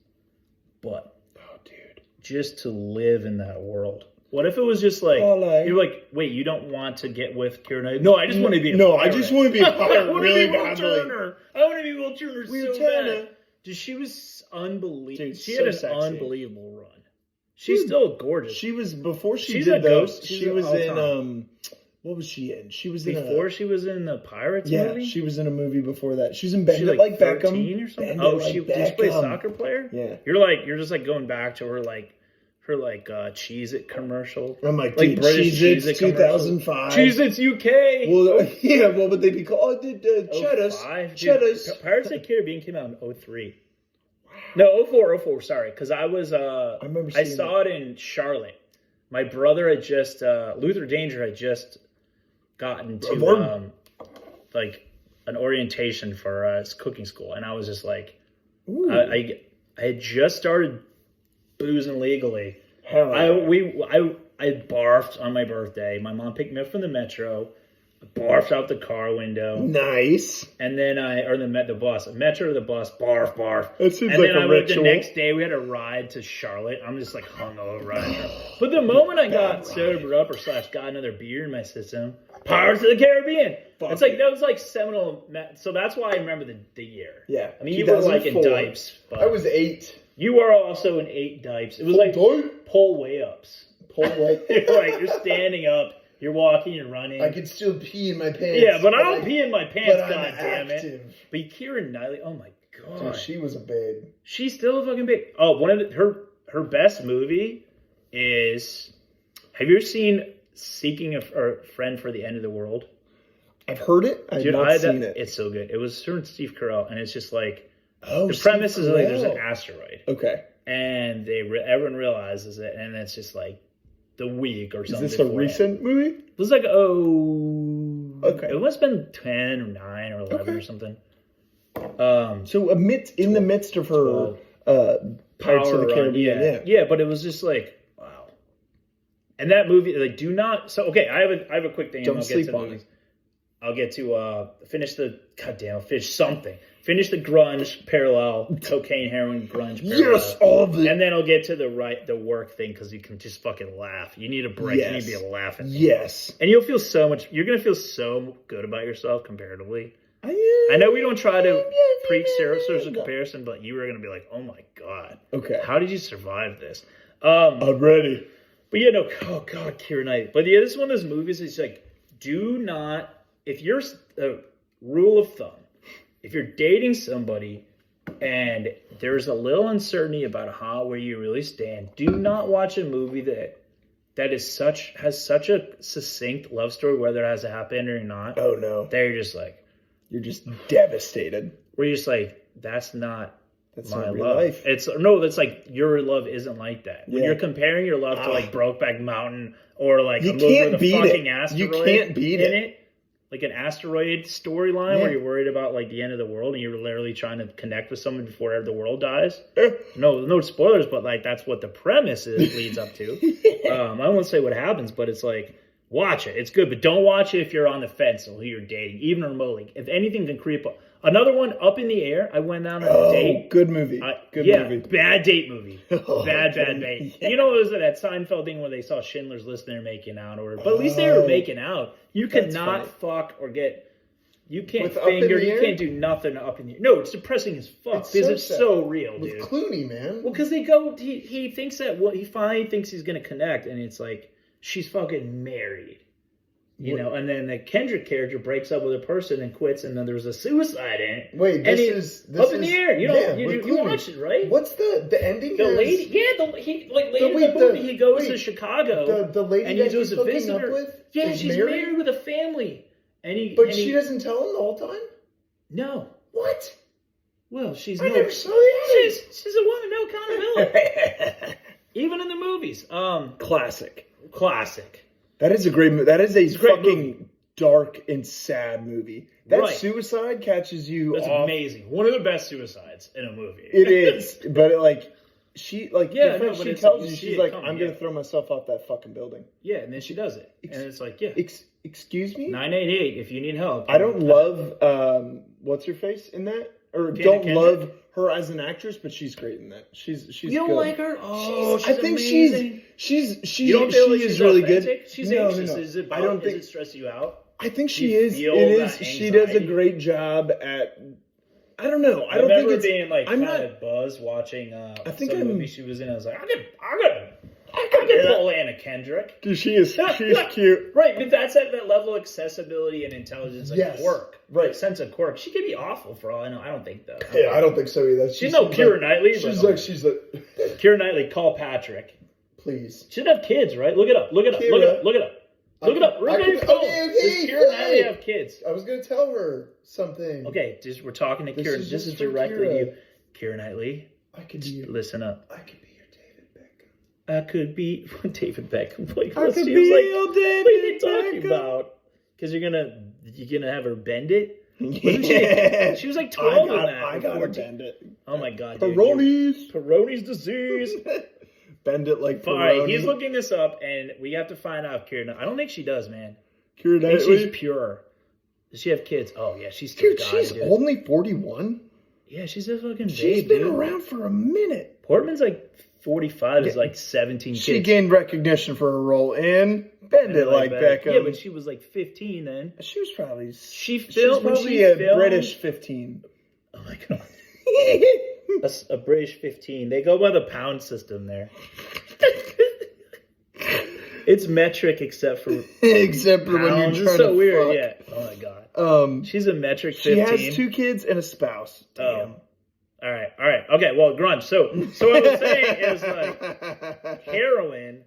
Speaker 1: butt.
Speaker 2: Oh, dude,
Speaker 1: just to live in that world. What if it was just like you're like, wait, you don't want to get with Keira Knightley? No, I just want to be.
Speaker 2: I just want to be a pirate really badly.
Speaker 1: I want to be Will Turner so bad. Dude, she was unbelievable. She had an unbelievable run. She's still gorgeous.
Speaker 2: She was before she did those. She was in what was she in? She was
Speaker 1: before she was in the Pirates movie.
Speaker 2: Yeah, she was in a movie before that. She's in Bend It Like Beckham
Speaker 1: or something. Did she play a soccer player?
Speaker 2: Yeah.
Speaker 1: You're just like going back to her Cheez-It commercial.
Speaker 2: I'm like
Speaker 1: British
Speaker 2: Cheez-It 2005.
Speaker 1: Cheez-It's UK.
Speaker 2: Well, what would they be called? Cheddars.
Speaker 1: Pirates of the Caribbean came out in 2003. No, 04, sorry. Because I saw it in Charlotte. My brother had just, Luther Danger had just gotten to, an orientation for cooking school. And I was just like, I had just started boozing legally. I barfed on my birthday. My mom picked me up from the metro. barfed out the car window.
Speaker 2: Nice.
Speaker 1: And then the bus. I met her to the bus, barf, barf.
Speaker 2: That seems
Speaker 1: and
Speaker 2: like
Speaker 1: then
Speaker 2: a
Speaker 1: I went
Speaker 2: ritual.
Speaker 1: the next day, we had a ride to Charlotte. I'm just like hungover riding. But the moment I got sobered up / got another beer in my system, Pirates of the Caribbean. It's like, that was like seminal. So that's why I remember the year.
Speaker 2: Yeah.
Speaker 1: I mean, you were like in
Speaker 2: 2004.
Speaker 1: dipes. But
Speaker 2: I was 8.
Speaker 1: you were also in 8 dipes. It was like pull way ups.
Speaker 2: Pull way.
Speaker 1: You're standing up. You're walking, you're running.
Speaker 2: I could still pee in my pants.
Speaker 1: Yeah, but I don't pee in my pants,
Speaker 2: but I'm
Speaker 1: goddammit.
Speaker 2: active.
Speaker 1: But Keira Knightley, oh my god.
Speaker 2: Dude, she was a babe.
Speaker 1: She's still a fucking babe. Oh, one of her best movie is, have you ever seen Seeking a Friend for the End of the World?
Speaker 2: I've heard it. I've not seen it.
Speaker 1: It's so good. It was her and Steve Carell, and it's just like,
Speaker 2: the
Speaker 1: premise is like there's an asteroid.
Speaker 2: Okay.
Speaker 1: And everyone realizes it, and it's just like the week or something.
Speaker 2: Is this a recent movie?
Speaker 1: It was like, okay. It must have been 10 or 9 or 11 or something.
Speaker 2: So in the midst of her Pirates of the Caribbean,
Speaker 1: yeah, but it was just like, wow. And that movie, like, do not. So okay, I have a quick thing.
Speaker 2: Don't sleep on it.
Speaker 1: I'll get to finish the finish the grunge parallel, cocaine, heroin, grunge parallel.
Speaker 2: Yes, all of it.
Speaker 1: And then I'll get to the work thing, because you can just fucking laugh. You need a break.
Speaker 2: Yes.
Speaker 1: You need to be able to laugh.
Speaker 2: Yes.
Speaker 1: And you're going to feel so good about yourself comparatively. I know we don't try to preach social comparison, but you were going to be like, oh my God.
Speaker 2: Okay.
Speaker 1: How did you survive this?
Speaker 2: I'm ready.
Speaker 1: But yeah, no, oh God, Keira Knightley. But yeah, this is one of those movies that's like, do not, if you're a rule of thumb, if you're dating somebody and there's a little uncertainty about where you really stand, do not watch a movie that has such a succinct love story, whether it has a happy ending or not.
Speaker 2: Oh no.
Speaker 1: They're just like,
Speaker 2: you're just devastated.
Speaker 1: Where you're just like, that's not my
Speaker 2: real
Speaker 1: love.
Speaker 2: Life.
Speaker 1: That's like, your love isn't like that. When you're comparing your love to like Brokeback Mountain or like
Speaker 2: you
Speaker 1: a movie
Speaker 2: can't
Speaker 1: with a
Speaker 2: beat
Speaker 1: fucking
Speaker 2: it.
Speaker 1: asteroid
Speaker 2: You can't beat
Speaker 1: in
Speaker 2: it.
Speaker 1: Like an asteroid storyline where you're worried about like the end of the world and you're literally trying to connect with someone before the world dies. No spoilers, but like that's what the premise leads up to. I won't say what happens, but it's like, watch it. It's good, but don't watch it if you're on the fence or who you're dating, even remotely. If anything can creep up. Another one, Up in the Air. I went on a date.
Speaker 2: Good movie. Movie.
Speaker 1: Bad date movie. Bad date. Yeah. You know, it was that Seinfeld thing where they saw Schindler's List and they're making out, but at least they were making out. You cannot fuck or get. You can't finger. You can't do nothing up in the air. No, it's depressing as fuck because it's so real, dude.
Speaker 2: With Clooney, man.
Speaker 1: Well, because they go. He thinks that he finally thinks he's gonna connect, and it's like she's fucking married. You know, and then the Kendrick character breaks up with a person and quits, and then there's a suicide in it.
Speaker 2: Wait, this is
Speaker 1: Up in the Air. You watched it, right?
Speaker 2: What's the ending?
Speaker 1: The lady, later in the movie, he goes to Chicago.
Speaker 2: The lady
Speaker 1: and
Speaker 2: that
Speaker 1: he goes
Speaker 2: he's
Speaker 1: to
Speaker 2: hooking
Speaker 1: visit
Speaker 2: up
Speaker 1: her.
Speaker 2: with.
Speaker 1: Yeah, she's married with a family,
Speaker 2: But she doesn't tell him the whole time.
Speaker 1: No.
Speaker 2: What?
Speaker 1: Well, she's
Speaker 2: never saw the
Speaker 1: she's a woman, no accountability. Even in the movies. Classic.
Speaker 2: That is a great movie. That is a fucking
Speaker 1: movie.
Speaker 2: Dark and sad movie. That
Speaker 1: Right.
Speaker 2: suicide catches you
Speaker 1: That's
Speaker 2: off.
Speaker 1: amazing. One of the best suicides in a movie.
Speaker 2: It is, but she
Speaker 1: but
Speaker 2: she
Speaker 1: it's
Speaker 2: tells
Speaker 1: like you
Speaker 2: you,
Speaker 1: see
Speaker 2: she's
Speaker 1: it
Speaker 2: like,
Speaker 1: coming,
Speaker 2: I'm gonna throw myself off that fucking building.
Speaker 1: Yeah, and then she does it, and it's like, yeah.
Speaker 2: Excuse me.
Speaker 1: 988 if you need help.
Speaker 2: I don't love what's her face in that, or don't love her as an actress, but she's great in that. She's
Speaker 1: you don't
Speaker 2: good.
Speaker 1: like her? Oh,
Speaker 2: I think
Speaker 1: amazing.
Speaker 2: She
Speaker 1: don't feel like
Speaker 2: is
Speaker 1: she's
Speaker 2: really
Speaker 1: authentic?
Speaker 2: good.
Speaker 1: She's
Speaker 2: No.
Speaker 1: anxious. Is it?
Speaker 2: I don't think
Speaker 1: it stress you out?
Speaker 2: I think she
Speaker 1: You
Speaker 2: is.
Speaker 1: feel
Speaker 2: It is.
Speaker 1: that
Speaker 2: She does a
Speaker 1: anxiety?
Speaker 2: great job at. I don't know. I don't
Speaker 1: remember
Speaker 2: think it's
Speaker 1: being like
Speaker 2: I'm
Speaker 1: kind
Speaker 2: not.
Speaker 1: of buzzed watching
Speaker 2: think
Speaker 1: some
Speaker 2: I'm-
Speaker 1: movie she was in. I was like, I could pull Anna Kendrick.
Speaker 2: Dude, she's cute.
Speaker 1: Right, but that's at that level of accessibility and intelligence and
Speaker 2: Yes.
Speaker 1: quirk.
Speaker 2: Right.
Speaker 1: Like, sense of quirk. She could be awful for all I know. I don't think though.
Speaker 2: Yeah, I don't think so either.
Speaker 1: She's no Keira Knightley.
Speaker 2: She's
Speaker 1: but
Speaker 2: like
Speaker 1: Keira Knightley. Call Patrick.
Speaker 2: please.
Speaker 1: She'd have kids, right? Look it up. Look it up. Look it up. Look it up. Look it up. Look it up. Does Keira Knightley have kids?
Speaker 2: I was gonna tell her something.
Speaker 1: Okay, we're talking to Keira. This is
Speaker 2: for
Speaker 1: directly to
Speaker 2: Keira.
Speaker 1: you. Keira Knightley,
Speaker 2: I could be.
Speaker 1: listen up.
Speaker 2: I could be your David Beckham.
Speaker 1: I could be David Beckham. Like,
Speaker 2: I
Speaker 1: what
Speaker 2: could
Speaker 1: she
Speaker 2: be
Speaker 1: was like,
Speaker 2: your
Speaker 1: what are
Speaker 2: David
Speaker 1: you talking
Speaker 2: Beckham.
Speaker 1: about? Because you're gonna have her bend it.
Speaker 2: Yeah.
Speaker 1: She was like 12 in that.
Speaker 2: I
Speaker 1: or
Speaker 2: gotta
Speaker 1: 14.
Speaker 2: bend it.
Speaker 1: Oh my god, dude. Peyronie's disease.
Speaker 2: Bend it like
Speaker 1: All right,
Speaker 2: Peroni.
Speaker 1: he's looking this up, and we have to find out if Keira. I don't think she does, man.
Speaker 2: Keira
Speaker 1: And she's
Speaker 2: Knightley.
Speaker 1: pure. Does she have kids? Oh, yeah, she's still
Speaker 2: Dude, she's only 41.
Speaker 1: Yeah, she's a fucking babe,
Speaker 2: She's been
Speaker 1: dude.
Speaker 2: around for a minute.
Speaker 1: Portman's like 45, is like 17
Speaker 2: She
Speaker 1: kids.
Speaker 2: gained recognition for her role in Bend It Like Beckham.
Speaker 1: Yeah, but she was like 15 then.
Speaker 2: She was probably...
Speaker 1: She
Speaker 2: She's
Speaker 1: filmed...
Speaker 2: probably a British 15.
Speaker 1: Oh, my God. A British 15. They go by the pound system there. It's metric except for
Speaker 2: Except for when you're
Speaker 1: pounds.
Speaker 2: trying
Speaker 1: It's so
Speaker 2: to
Speaker 1: weird,
Speaker 2: fuck.
Speaker 1: yeah. Oh, my God. She's a metric 15.
Speaker 2: She has 2 kids and a spouse. Damn.
Speaker 1: All right. Okay, well, grunge. So what I'm saying is, like, heroin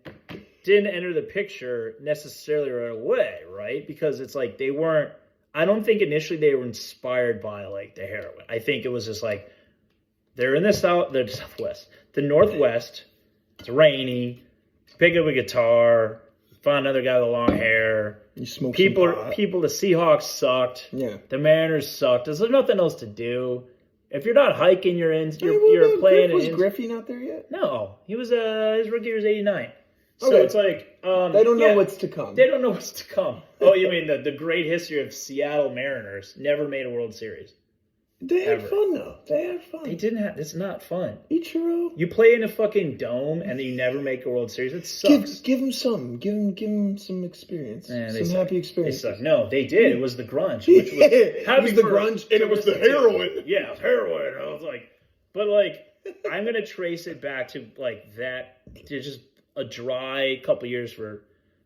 Speaker 1: didn't enter the picture necessarily right away, right? Because it's like they weren't, I don't think initially they were inspired by, like, the heroin. I think it was just like, they're in the Southwest. The Northwest, it's rainy, pick up a guitar, find another guy with long hair.
Speaker 2: You smoke
Speaker 1: People,
Speaker 2: some pot.
Speaker 1: the Seahawks sucked.
Speaker 2: Yeah.
Speaker 1: The Mariners sucked. There's nothing else to do. If you're not hiking, you're playing.
Speaker 2: Was Griffey not there yet?
Speaker 1: No, he was his rookie year was 89. So
Speaker 2: Okay.
Speaker 1: It's like
Speaker 2: They don't know what's to come.
Speaker 1: They don't know what's to come. Oh, you mean the great history of Seattle Mariners never made a World Series?
Speaker 2: They had
Speaker 1: Ever.
Speaker 2: fun though. They had fun.
Speaker 1: They didn't have. It's not fun.
Speaker 2: Ichiro.
Speaker 1: You play in a fucking dome and then you never make a World Series. It sucks.
Speaker 2: Give him some. Give him some experience.
Speaker 1: Man,
Speaker 2: some happy experience.
Speaker 1: They suck. No, they did. It was the grunge, which was
Speaker 2: it was the grunge and it was the heroin.
Speaker 1: Yeah, it was heroin. I was like, but like, I'm gonna trace it back to like that. To just a dry couple years for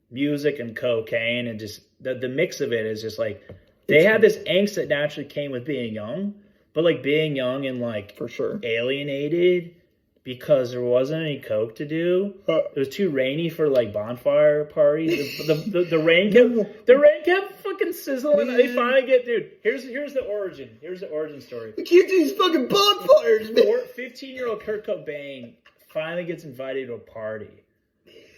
Speaker 1: music and cocaine, and just the mix of it is just like they had this angst that naturally came with being young, but like being young and like
Speaker 2: For sure.
Speaker 1: alienated because there wasn't any coke to do. It was too rainy for like bonfire parties. The rain kept fucking sizzling. They finally get, dude. Here's the origin. Here's the origin story.
Speaker 2: We can't do these fucking bonfires, man.
Speaker 1: 15-year-old Kurt Cobain finally gets invited to a party,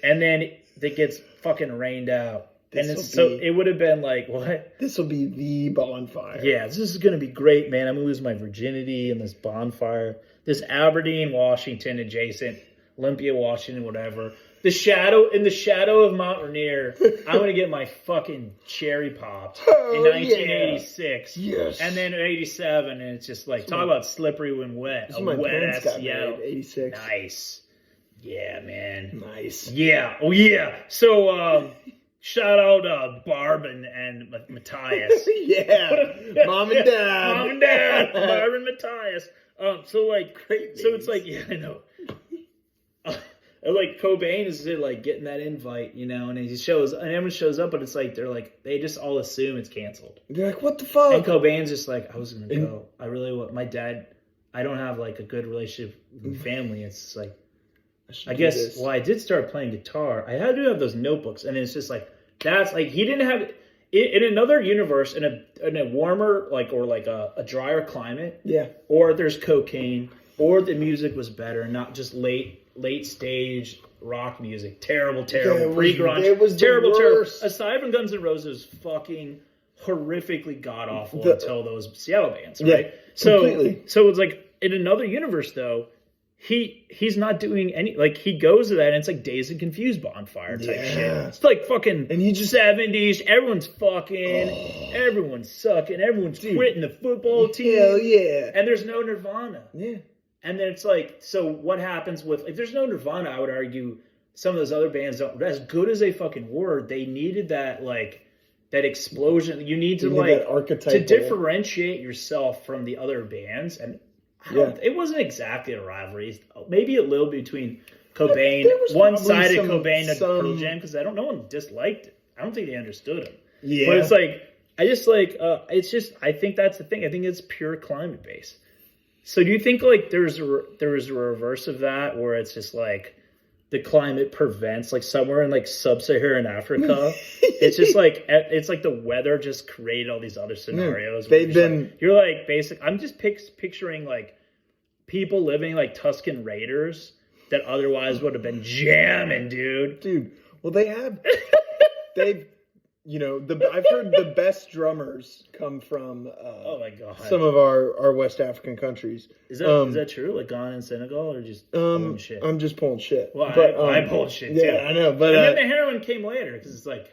Speaker 1: and then it gets fucking rained out. It would have been like, what?
Speaker 2: This will be the bonfire.
Speaker 1: Yeah, this is gonna be great, man. I'm gonna lose my virginity in this bonfire. This Aberdeen, Washington adjacent, Olympia, Washington, whatever. In the shadow of Mount Rainier, I'm gonna get my fucking cherry popped in 1986.
Speaker 2: Yeah. Yes.
Speaker 1: And then 87, and it's just like, talk about slippery when wet.
Speaker 2: This is my parents got
Speaker 1: Seattle.
Speaker 2: married, 86.
Speaker 1: Nice. Yeah, man.
Speaker 2: Nice.
Speaker 1: Yeah. Oh, yeah. So, shout out Barb and Matthias.
Speaker 2: Yeah. Mom and Dad.
Speaker 1: Mom and Dad. Barb and Matthias. So like,
Speaker 2: Great
Speaker 1: so it's like, yeah, I know. Like Cobain is like getting that invite, you know, and everyone shows up, but it's like they just all assume it's canceled.
Speaker 2: They're like, what the fuck?
Speaker 1: And Cobain's just like, I was gonna go. I really want my dad. I don't have like a good relationship with family. It's just like, I guess. Well, I did start playing guitar. I had to have those notebooks, and it's just like that's like he didn't have in another universe in a warmer a drier climate.
Speaker 2: Yeah.
Speaker 1: Or there's cocaine, or the music was better, not just late stage rock music. Terrible, pre-grunge.
Speaker 2: It was
Speaker 1: terrible.
Speaker 2: Aside
Speaker 1: from Guns N' Roses, fucking horrifically god awful until those Seattle bands, right?
Speaker 2: Yeah, completely.
Speaker 1: So it's like in another universe though, he's not doing any, like he goes to that and it's like Dazed and Confused bonfire type shit. It's like fucking
Speaker 2: and he just
Speaker 1: 70s, everyone's fucking, everyone's sucking, everyone's quitting the football team.
Speaker 2: Hell yeah.
Speaker 1: And there's no Nirvana.
Speaker 2: Yeah.
Speaker 1: And then it's like, so what happens with, if there's no Nirvana, I would argue some of those other bands don't, as good as they fucking were, they needed that, like, that explosion. You need to, like, to differentiate yourself from the other bands. And it wasn't exactly a rivalry. Maybe a little between Cobain, one-sided Cobain and Pearl Jam, because no one disliked it. I don't think they understood him.
Speaker 2: Yeah.
Speaker 1: But it's like, I think that's the thing. I think it's pure climate based. So do you think like there is a reverse of that where it's just like the climate prevents, like somewhere in like sub-Saharan Africa, it's just like the weather just created all these other scenarios. You're like basic. I'm just picturing like people living like Tuscan Raiders that otherwise would have been jamming, dude.
Speaker 2: Well, they've. You know, I've heard the best drummers come from
Speaker 1: oh my God.
Speaker 2: some of our West African countries.
Speaker 1: Is that true? Like Ghana and Senegal, or just pulling shit?
Speaker 2: I'm just pulling shit.
Speaker 1: Well, I pulled shit too.
Speaker 2: Yeah, I know. But
Speaker 1: and then the heroin came later because it's like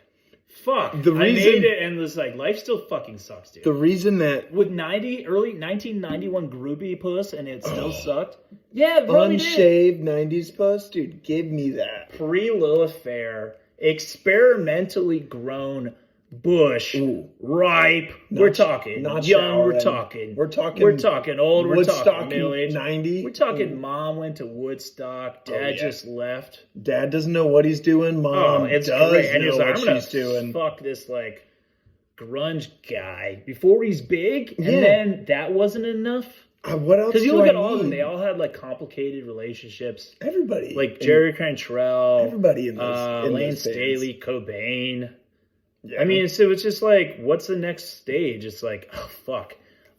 Speaker 1: fuck.
Speaker 2: The
Speaker 1: I
Speaker 2: reason-
Speaker 1: made it, and it's like life still fucking sucks, dude.
Speaker 2: The reason that
Speaker 1: With early 1991 groupie puss, and it still sucked. Yeah, it really did.
Speaker 2: unshaved 90s puss, dude, give me that.
Speaker 1: Pre-Lilith Fair, experimentally grown bush,
Speaker 2: Ooh.
Speaker 1: ripe. We're talking
Speaker 2: not
Speaker 1: young.
Speaker 2: shallow.
Speaker 1: We're talking old. We're
Speaker 2: Woodstock
Speaker 1: talking middle age.
Speaker 2: 90.
Speaker 1: We're talking. Mom went to Woodstock. Dad just left.
Speaker 2: Dad doesn't know what he's doing. Mom
Speaker 1: It's
Speaker 2: does
Speaker 1: great. And he's
Speaker 2: know
Speaker 1: like,
Speaker 2: what
Speaker 1: I'm
Speaker 2: she's doing.
Speaker 1: fuck this like grunge guy before he's big, and
Speaker 2: Yeah.
Speaker 1: then that wasn't enough.
Speaker 2: What else?
Speaker 1: Because you
Speaker 2: do
Speaker 1: look
Speaker 2: I
Speaker 1: at all of them,
Speaker 2: need?
Speaker 1: they all had like complicated relationships.
Speaker 2: Everybody,
Speaker 1: Like Jerry Cantrell,
Speaker 2: everybody in those,
Speaker 1: Lane
Speaker 2: those
Speaker 1: Staley, Cobain.
Speaker 2: Yeah.
Speaker 1: I mean, so it's just like, what's the next stage? It's like, oh fuck,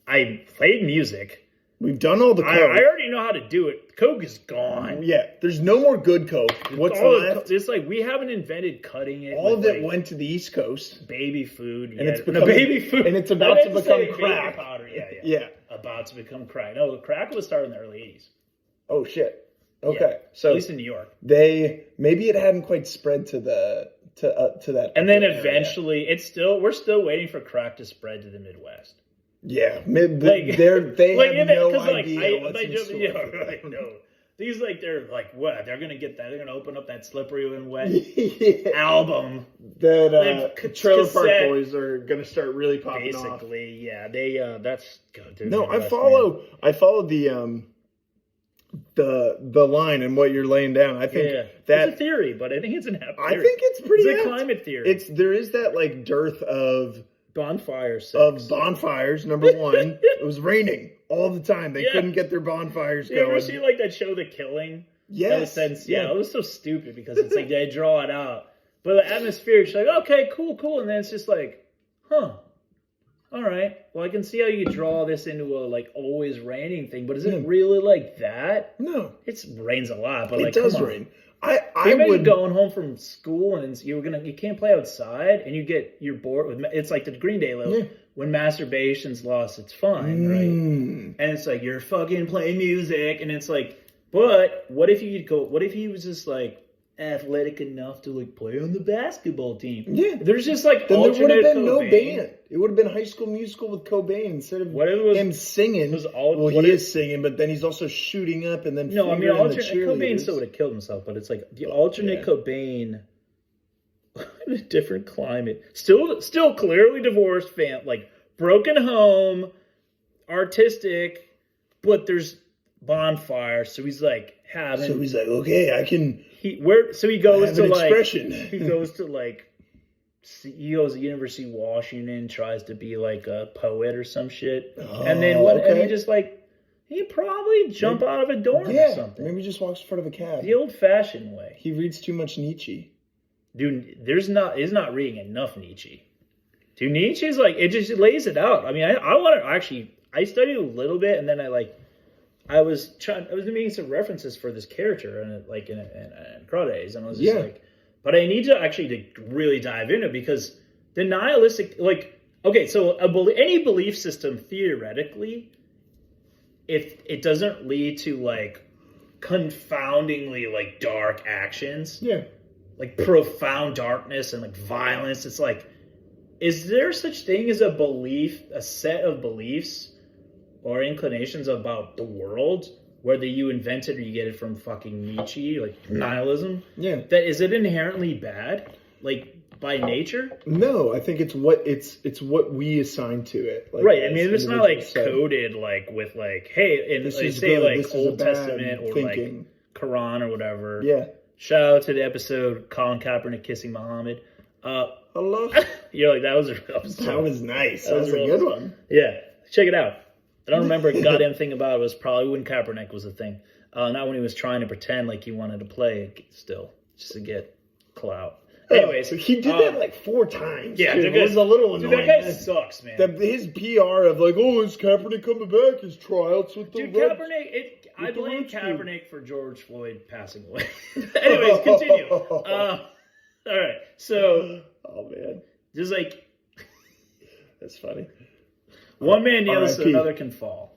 Speaker 1: I played music.
Speaker 2: We've done all the coke.
Speaker 1: I already know how to do it. Coke is gone.
Speaker 2: Yeah, there's no more good coke. What's
Speaker 1: all
Speaker 2: left?
Speaker 1: It's like we haven't invented cutting it.
Speaker 2: All of
Speaker 1: with,
Speaker 2: it
Speaker 1: like,
Speaker 2: went to the East Coast,
Speaker 1: baby food,
Speaker 2: and
Speaker 1: yet.
Speaker 2: it's becoming
Speaker 1: baby food,
Speaker 2: and it's about
Speaker 1: I
Speaker 2: to
Speaker 1: meant
Speaker 2: become
Speaker 1: say baby
Speaker 2: crack.
Speaker 1: powder. Yeah,
Speaker 2: Yeah.
Speaker 1: about to become crack. No, crack was started in the early '80s.
Speaker 2: Oh shit. Okay,
Speaker 1: Yeah,
Speaker 2: so
Speaker 1: at least in New York.
Speaker 2: maybe it hadn't quite spread to that.
Speaker 1: And then
Speaker 2: area.
Speaker 1: eventually, we're still waiting for crack to spread to the Midwest.
Speaker 2: Yeah, they
Speaker 1: Like,
Speaker 2: have no
Speaker 1: like,
Speaker 2: idea what's in store.
Speaker 1: no. These they're like what? They're gonna get that. They're gonna open up that Slippery When Wet
Speaker 2: Yeah.
Speaker 1: album.
Speaker 2: That Trailer Park
Speaker 1: cassette.
Speaker 2: Boys are gonna start really popping off.
Speaker 1: Basically, yeah. They that's good. They're
Speaker 2: No,
Speaker 1: the
Speaker 2: I
Speaker 1: best,
Speaker 2: follow the line and what you're laying down. I think
Speaker 1: man.
Speaker 2: that
Speaker 1: it's a theory, but I think it's an apt
Speaker 2: I
Speaker 1: theory.
Speaker 2: think it's pretty.
Speaker 1: It's a
Speaker 2: apt.
Speaker 1: climate theory.
Speaker 2: There is that like dearth of
Speaker 1: bonfire sex.
Speaker 2: bonfires. Number one, it was raining all the time. They couldn't get their bonfires
Speaker 1: You
Speaker 2: going.
Speaker 1: ever see like that show, The Killing?
Speaker 2: Yes.
Speaker 1: Yeah, it was so stupid because it's like they draw it out. But the atmosphere, it's like, okay, cool. And then it's just like, huh. All right. Well, I can see how you draw this into a like always raining thing, but is it really like that?
Speaker 2: No.
Speaker 1: It rains a lot, but
Speaker 2: It
Speaker 1: like
Speaker 2: does
Speaker 1: come on.
Speaker 2: rain. I
Speaker 1: Imagine
Speaker 2: would
Speaker 1: going home from school and you can't play outside and you're bored with it's like the Green Day little when masturbation's lost its fun, right? And it's like you're fucking playing music and it's like, but what if he was just like athletic enough to like play on the basketball team?
Speaker 2: Yeah.
Speaker 1: There's just like
Speaker 2: then there would have been no
Speaker 1: Cobain.
Speaker 2: band. It would have been High School Musical with Cobain instead of
Speaker 1: What if it was-
Speaker 2: him singing. He is singing, but then he's also shooting up and then
Speaker 1: No, I mean
Speaker 2: fingering the
Speaker 1: alternate Cobain
Speaker 2: cheerleaders.
Speaker 1: still would have killed himself, but it's like the alternate Cobain in a different climate. Still clearly divorced, like broken home, artistic, but there's bonfire, so he's like having.
Speaker 2: So he's like, okay, I can.
Speaker 1: He goes to like
Speaker 2: expression.
Speaker 1: he goes to like he goes to University of Washington, tries to be like a poet or some shit, and then and he just like he'd probably jump out of a dorm or something.
Speaker 2: Maybe he just walks in front of a cab.
Speaker 1: The old-fashioned way.
Speaker 2: He reads too much Nietzsche.
Speaker 1: Dude, he's not reading enough Nietzsche. Dude, Nietzsche's like it just lays it out. I mean, I studied a little bit, and then I was making some references for this character and like in Crawdays, and I was just like, but I need to really dive into it because the nihilistic, like, okay, so any belief system theoretically, if it doesn't lead to like confoundingly like dark actions, like profound darkness and like violence, it's like, is there such thing as a set of beliefs or inclinations about the world, whether you invent it or you get it from fucking Nietzsche, like nihilism? Yeah. That is it inherently bad, like by nature?
Speaker 2: No, I think it's what we assign to it. Like,
Speaker 1: right. I mean, it's not like coded like with like, hey, and they say like Old Testament or thinking. Like Quran or whatever. Yeah. Shout out to the episode Colin Kaepernick kissing Muhammad.
Speaker 2: Allah.
Speaker 1: You're like that was
Speaker 2: nice. That was a good one.
Speaker 1: Yeah, check it out. I don't remember a goddamn thing about it. It was probably when Kaepernick was a thing. Not when he was trying to pretend like he wanted to play still, just to get clout. Anyways,
Speaker 2: so he did that like 4 times.
Speaker 1: Yeah,
Speaker 2: it was a little annoying.
Speaker 1: That guy sucks, man.
Speaker 2: His PR of like, oh, is Kaepernick coming back? His tryouts with the
Speaker 1: Kaepernick. I blame Kaepernick for George Floyd passing away. Anyways, continue. All right, so
Speaker 2: oh man,
Speaker 1: just like
Speaker 2: that's funny.
Speaker 1: One man kneels, so another can fall.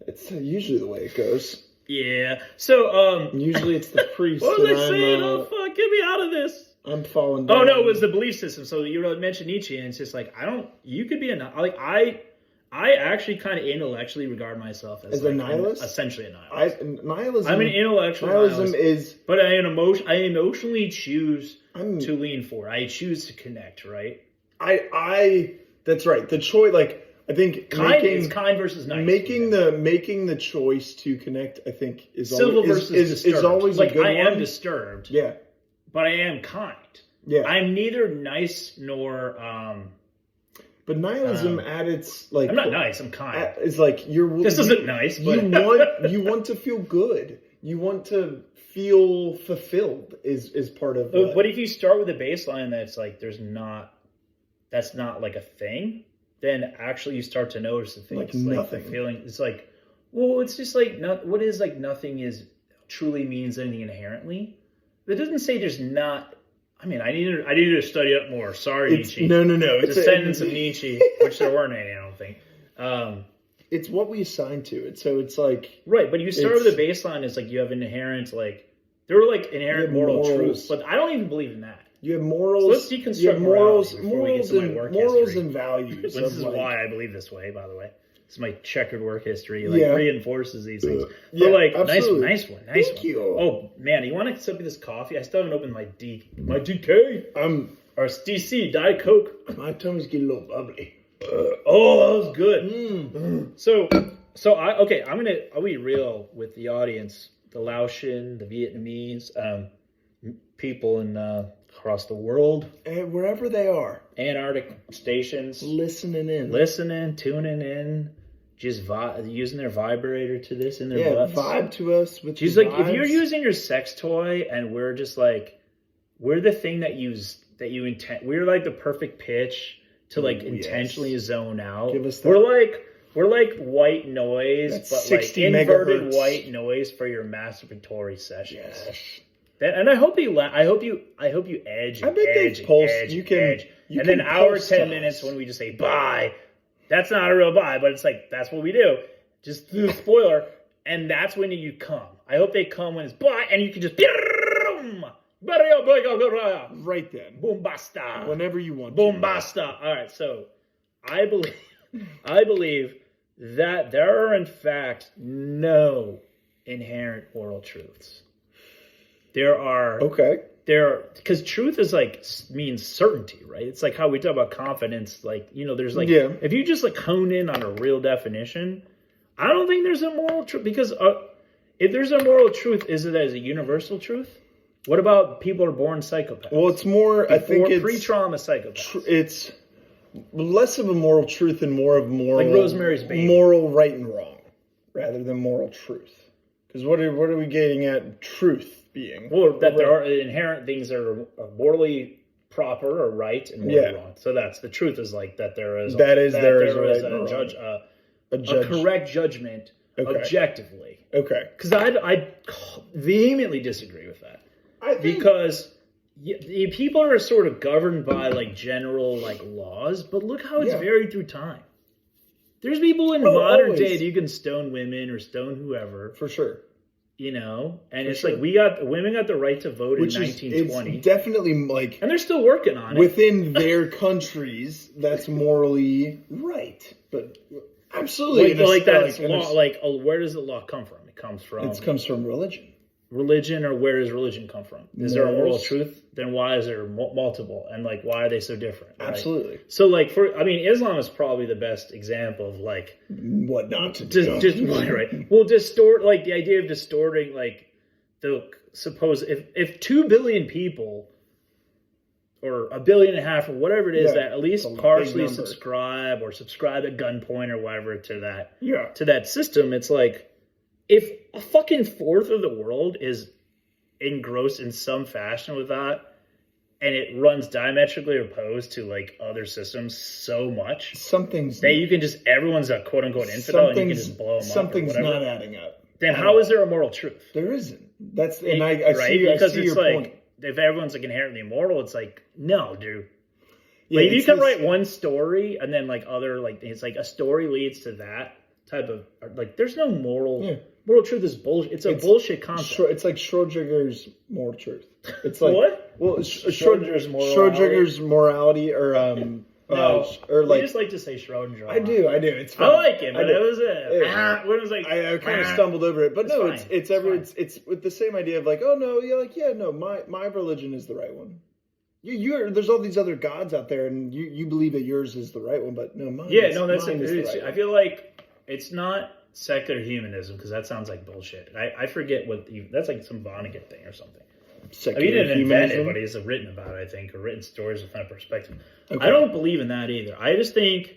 Speaker 2: It's usually the way it goes.
Speaker 1: Yeah. So
Speaker 2: usually it's the priest.
Speaker 1: What was I saying? Oh fuck! Get me out of this.
Speaker 2: I'm falling down.
Speaker 1: Oh no, it was the belief system. So you mentioned Nietzsche, and it's just like you could be I actually kind of intellectually regard myself as
Speaker 2: a nihilist,
Speaker 1: essentially a nihilist.
Speaker 2: Nihilism.
Speaker 1: I'm an intellectual nihilist, but I emotionally choose to lean forward. I choose to connect. Right.
Speaker 2: That's right. The choice, I think
Speaker 1: it's kind versus nice.
Speaker 2: Making the choice to connect, I think, is always a good one.
Speaker 1: I am disturbed.
Speaker 2: Yeah.
Speaker 1: But I am kind.
Speaker 2: Yeah.
Speaker 1: I'm neither nice nor.
Speaker 2: But nihilism at its
Speaker 1: I'm not nice. I'm kind.
Speaker 2: It's
Speaker 1: This isn't nice. But
Speaker 2: you want to feel good. You want to feel fulfilled. Is part of.
Speaker 1: But if you start with a baseline that's that's not like a thing, then actually you start to notice the things.
Speaker 2: Like nothing.
Speaker 1: The feeling. It's like, well, it's just like what is like nothing is truly means anything inherently. It doesn't say there's not. I mean, I needed to study up more. Sorry, Nietzsche.
Speaker 2: No.
Speaker 1: It's a sentence of Nietzsche, which there weren't any, I don't think.
Speaker 2: It's what we assign to it. So it's like...
Speaker 1: Right, but you start with a baseline. It's like you have inherent, there were inherent moral truths. But I don't even believe in that.
Speaker 2: You have morals.
Speaker 1: So let's deconstruct morals
Speaker 2: and values.
Speaker 1: This is why I believe this way, by the way. This is my checkered work history. Reinforces these things. But
Speaker 2: absolutely.
Speaker 1: nice one.
Speaker 2: Thank you.
Speaker 1: Oh man, you want to sip of this coffee? I still haven't opened my DK. Or DC Diet Coke.
Speaker 2: My tongue's getting a little bubbly.
Speaker 1: Oh, that was good. I'll be real with the audience, the Laotian, the Vietnamese, people across the world,
Speaker 2: and wherever they are,
Speaker 1: Antarctic stations,
Speaker 2: listening,
Speaker 1: tuning in, just using their vibrator to this in their butts.
Speaker 2: Vibe to us with.
Speaker 1: She's like, if you're using your sex toy, and we're just we're the thing that you intend. We're like the perfect pitch to intentionally zone out.
Speaker 2: Give us that.
Speaker 1: We're like white noise,
Speaker 2: that's
Speaker 1: but inverted
Speaker 2: megahertz.
Speaker 1: White noise for your masturbatory sessions.
Speaker 2: Yes.
Speaker 1: And I hope you edge.
Speaker 2: I bet they pulse. You can.
Speaker 1: And then our 10 minutes when we just say bye. That's not a real bye, but it's that's what we do. Just do the spoiler, and that's when you come. I hope they come when it's bye, and you can just
Speaker 2: right then.
Speaker 1: Boom basta.
Speaker 2: Whenever you want.
Speaker 1: Boom basta. All right, so I believe that there are in fact no inherent moral truths. There are because truth is means certainty, right? It's like how we talk about confidence. There's if you just hone in on a real definition, I don't think there's a moral truth because if there's a moral truth, is it as a universal truth? What about people are born psychopaths?
Speaker 2: Well, it's more. I think it's
Speaker 1: pre-trauma psychopaths.
Speaker 2: It's less of a moral truth and more of moral,
Speaker 1: like Rosemary's Baby,
Speaker 2: moral right and wrong, rather than moral truth. Because what are we getting at? Truth being
Speaker 1: that there are inherent things that are morally proper or right and morally wrong. So that's the truth is that there is a correct judgment objectively.
Speaker 2: Okay.
Speaker 1: Because I vehemently disagree with that. Because people are sort of governed by general laws, but look how it's varied through time. There's people in modern day that you can stone women or stone whoever.
Speaker 2: For sure.
Speaker 1: And it's women got the right to vote in 1920.
Speaker 2: It's definitely
Speaker 1: and they're still working on it.
Speaker 2: Within their countries, that's morally right. But absolutely.
Speaker 1: That's law. Where does the law come from? It comes from
Speaker 2: religion.
Speaker 1: Religion, or where does religion come from? Is there a moral truth? Then why is there multiple? And why are they so different? Right?
Speaker 2: Absolutely.
Speaker 1: So Islam is probably the best example of
Speaker 2: what not to do.
Speaker 1: Right. Well, the idea of distorting if 2 billion people or 1.5 billion or whatever it is that at least partially subscribe at gunpoint or whatever to that system, it's if a fucking fourth of the world is engrossed in some fashion with that, and it runs diametrically opposed to other systems so much, you can just everyone's a quote unquote infidel and you can just blow them up.
Speaker 2: Something's not adding up.
Speaker 1: Then how is there a moral truth?
Speaker 2: There isn't. That's I see your point.
Speaker 1: If everyone's inherently immoral, it's no, dude. If you can write one story and then it's a story leads to that type of there's no moral. Moral truth is bullshit. It's a bullshit concept.
Speaker 2: It's like Schrodinger's moral truth. It's like
Speaker 1: what?
Speaker 2: Well,
Speaker 1: Schrodinger's morality.
Speaker 2: Schrodinger's morality, or
Speaker 1: no,
Speaker 2: or like.
Speaker 1: I just like to say Schrodinger.
Speaker 2: I do. It's fun.
Speaker 1: I like it, but it was when it was like
Speaker 2: I kind of stumbled over it, but no, it's with the same idea of like, oh no, no, my religion is the right one. There's all these other gods out there, and you believe that yours is the right one, but no, mine. Yeah, no,
Speaker 1: that's
Speaker 2: it.
Speaker 1: I feel like it's not secular humanism, because that sounds like bullshit. I forget that's like some Vonnegut thing or something. He didn't invent it, but he's written about it, I think, or written stories with that perspective. Okay. I don't believe in that either. I just think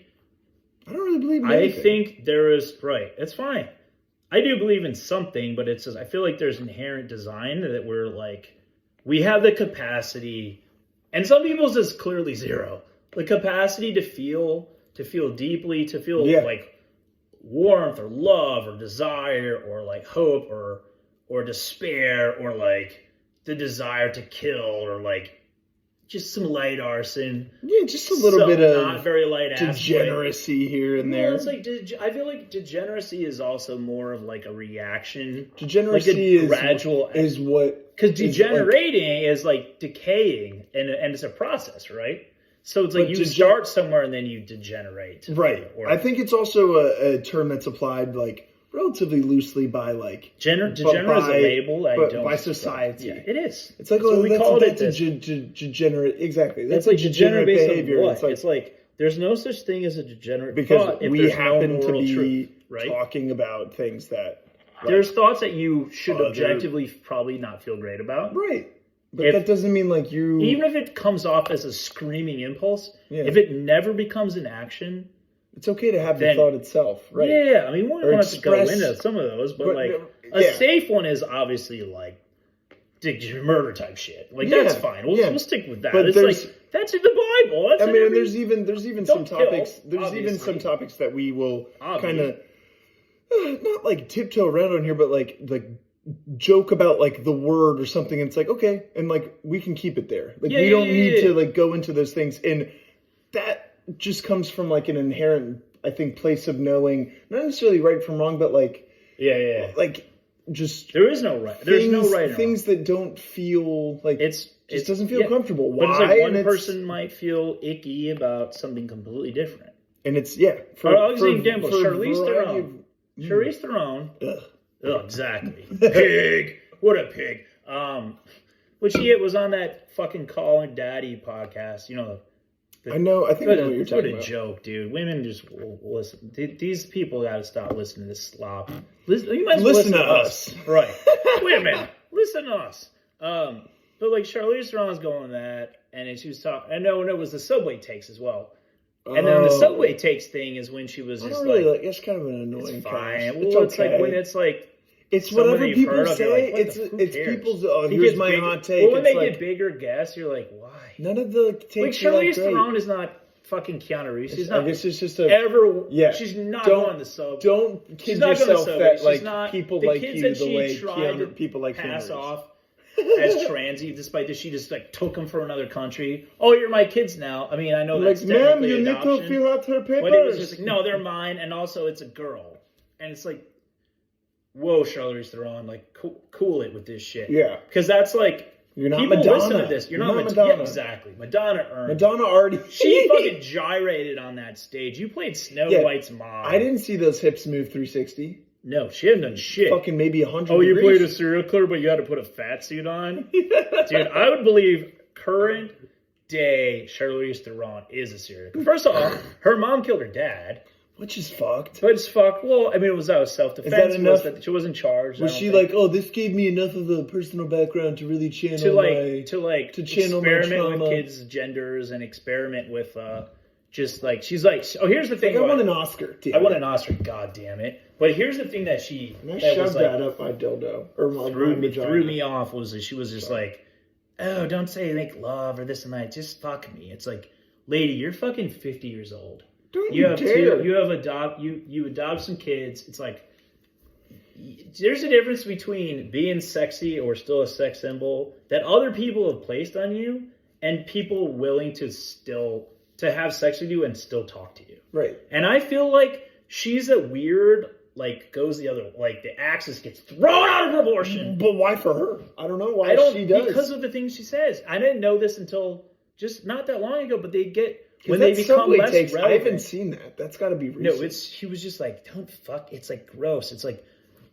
Speaker 2: I don't really believe in anything.
Speaker 1: I think there is it's fine. I do believe in something, but it's just I feel like there's inherent design that we're like we have the capacity, and some people's is clearly zero. The capacity to feel deeply, to feel like warmth or love or desire or like hope or despair or like the desire to kill or like just some light arson.
Speaker 2: Yeah, just a little bit of
Speaker 1: not very light
Speaker 2: degeneracy here and there.
Speaker 1: It's like I feel like degeneracy is also more of like a reaction.
Speaker 2: Degeneracy
Speaker 1: like gradual
Speaker 2: is what
Speaker 1: because degenerating is like decaying and it's a process, right? So it's like you start somewhere and then you degenerate.
Speaker 2: Right. I think it's also a term that's applied like relatively loosely by like
Speaker 1: degenerate is a label.
Speaker 2: By society.
Speaker 1: Yeah, it is.
Speaker 2: It's like we call it degenerate. Exactly.
Speaker 1: That's like degenerate behavior. It's like there's no such thing as a degenerate
Speaker 2: because
Speaker 1: thought if
Speaker 2: we happen to be
Speaker 1: truth, right?
Speaker 2: talking about things that
Speaker 1: there's thoughts that you should objectively probably not feel great about.
Speaker 2: Right. But that doesn't mean like you...
Speaker 1: Even if it comes off as a screaming impulse, if it never becomes an action...
Speaker 2: It's okay to have the thought itself, right?
Speaker 1: Yeah, I mean, we don't have to go into some of those, but like, a safe one is obviously like murder type shit. Like, that's fine. We'll stick with that. But it's like, that's in the Bible. That's
Speaker 2: there's even some topics... There's even some topics that we will kind of... Not like tiptoe around on here, but like joke about like the word or something, and it's like okay, and like we can keep it there. Like we don't need to like go into those things, and that just comes from like an inherent, I think, place of knowing not necessarily right from wrong, but like like just
Speaker 1: there is no right. There's no right.
Speaker 2: Things that don't feel like it doesn't feel comfortable.
Speaker 1: Why? But it's like one person might feel icky about something completely different,
Speaker 2: and it's
Speaker 1: I'll give you an example. Charlize Theron. Oh, exactly. Pig. What a pig. Which he was on that fucking Calling Daddy podcast. You know.
Speaker 2: I know. I think I know what you're talking about.
Speaker 1: What a joke, dude. Women just listen. These people got to stop listening to this slop. You might listen to us. Right. Women, listen to us. But like Charlize Theron's going on that, and she was talking. I know, it was the Subway takes as well. And then the Subway takes thing is when she was just like
Speaker 2: it's kind of an annoying.
Speaker 1: It's fine. Well, it's like when it's like
Speaker 2: it's whatever people say. Like, it's people's. Oh, here's my hot take.
Speaker 1: Well, when they get bigger guests, you're like, why?
Speaker 2: None of the takes are
Speaker 1: Charlize Theron is not fucking Keanu Reeves. She's not.
Speaker 2: I guess it's just
Speaker 1: She's not on the sub.
Speaker 2: Don't kid yourself that like
Speaker 1: not,
Speaker 2: people like you the way people like
Speaker 1: pass off as transy, despite that she just like took them from another country. Oh, you're my kids now. I mean, I know that's
Speaker 2: ma'am, you need to fill out her papers.
Speaker 1: But it was just like, no, they're mine, and also it's a girl, and it's like, whoa, Charlize Theron, like cool it with this shit.
Speaker 2: Yeah,
Speaker 1: because that's like.
Speaker 2: You're not
Speaker 1: people
Speaker 2: Madonna.
Speaker 1: Listen to this. You're not Madonna. Yeah, exactly. Madonna
Speaker 2: already.
Speaker 1: She fucking gyrated on that stage. You played Snow White's mom.
Speaker 2: I didn't see those hips move 360.
Speaker 1: No, she hadn't done shit.
Speaker 2: Fucking maybe 100
Speaker 1: Oh, you played a serial killer, but you had to put a fat suit on? Dude, I would believe current day Charlize Theron is a serial killer. First off, her mom killed her dad.
Speaker 2: Which is fucked.
Speaker 1: But it's fucked. Well, I mean, it was out of self-defense. Is that enough? That she wasn't charged.
Speaker 2: Was she like, oh, this gave me enough of a personal background to really channel to channel
Speaker 1: experiment with kids' genders and experiment with just like she's like, oh, here's the thing.
Speaker 2: Like, I want an Oscar.
Speaker 1: I want an Oscar. God damn it! But here's the thing that she
Speaker 2: shoved that up my dildo or my
Speaker 1: threw me off was that she was just like, oh, don't say make love or this and that. Just fuck me. It's like, lady, you're fucking 50 years old. You adopt some kids. It's like there's a difference between being sexy or still a sex symbol that other people have placed on you and people willing to have sex with you and still talk to you.
Speaker 2: Right.
Speaker 1: And I feel like she's a weird like goes the other, like the axis gets thrown out of proportion.
Speaker 2: But why for her? I don't know why she does.
Speaker 1: Because of the things she says. I didn't know this until just not that long ago, but they get,
Speaker 2: when they become less relevant. I haven't seen that. That's got to be recent.
Speaker 1: No, she was just like, don't fuck. It's like gross. It's like,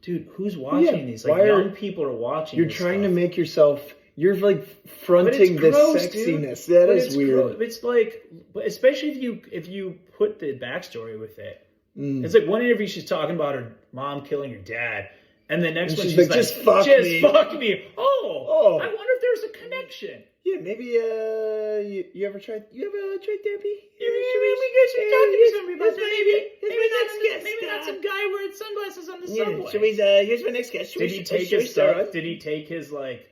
Speaker 1: dude, who's watching these? Like young people are watching.
Speaker 2: You're trying to make yourself. You're like fronting this sexiness. Dude. That is weird.
Speaker 1: It's like, especially if you put the backstory with it. It's like one interview she's talking about her mom killing her dad, and the next one she's like, just fuck me. Oh, I wonder if there's a connection.
Speaker 2: Yeah, maybe you ever tried therapy?
Speaker 1: Maybe not some guy wearing sunglasses on the subway.
Speaker 2: Here's my next guest.
Speaker 1: Did he take his like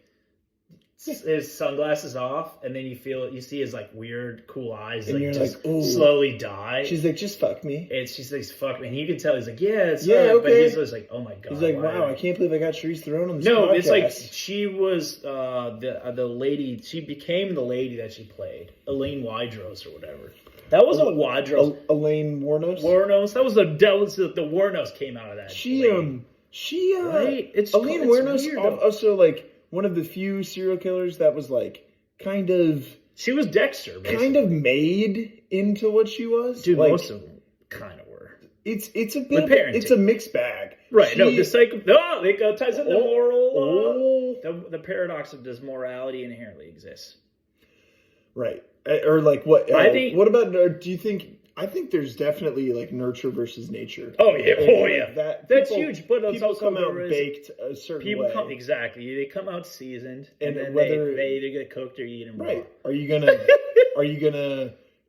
Speaker 1: his sunglasses off, and then you see his like weird cool eyes
Speaker 2: and
Speaker 1: like just slowly die.
Speaker 2: She's like, just fuck me.
Speaker 1: And she's like, fuck me. And you can tell he's like, yeah,
Speaker 2: okay.
Speaker 1: But he's just like, oh my god.
Speaker 2: He's like, wow, I can't believe I got Charisse Theron on this podcast.
Speaker 1: No, it's like she was the lady. She became the lady that she played, Elaine Wydros or whatever. That wasn't Wydros.
Speaker 2: Elaine Warnos.
Speaker 1: That was the Warnos came out of that. Right?
Speaker 2: Elaine Warnos also like one of the few serial killers that was like kind of.
Speaker 1: She was Dexter, basically.
Speaker 2: Kind of made into what she was.
Speaker 1: Dude, like, most of them kind of were.
Speaker 2: It's a bit. It's a mixed bag.
Speaker 1: Right. It ties into moral. The paradox of does morality inherently exist.
Speaker 2: Right. Or like what? I think. What about? Do you think? I think there's definitely like nurture versus nature.
Speaker 1: Oh yeah,
Speaker 2: like
Speaker 1: that's huge. But
Speaker 2: people come out baked a certain way.
Speaker 1: Exactly, they come out seasoned, and then they either get cooked or eaten raw.
Speaker 2: Right? Are you gonna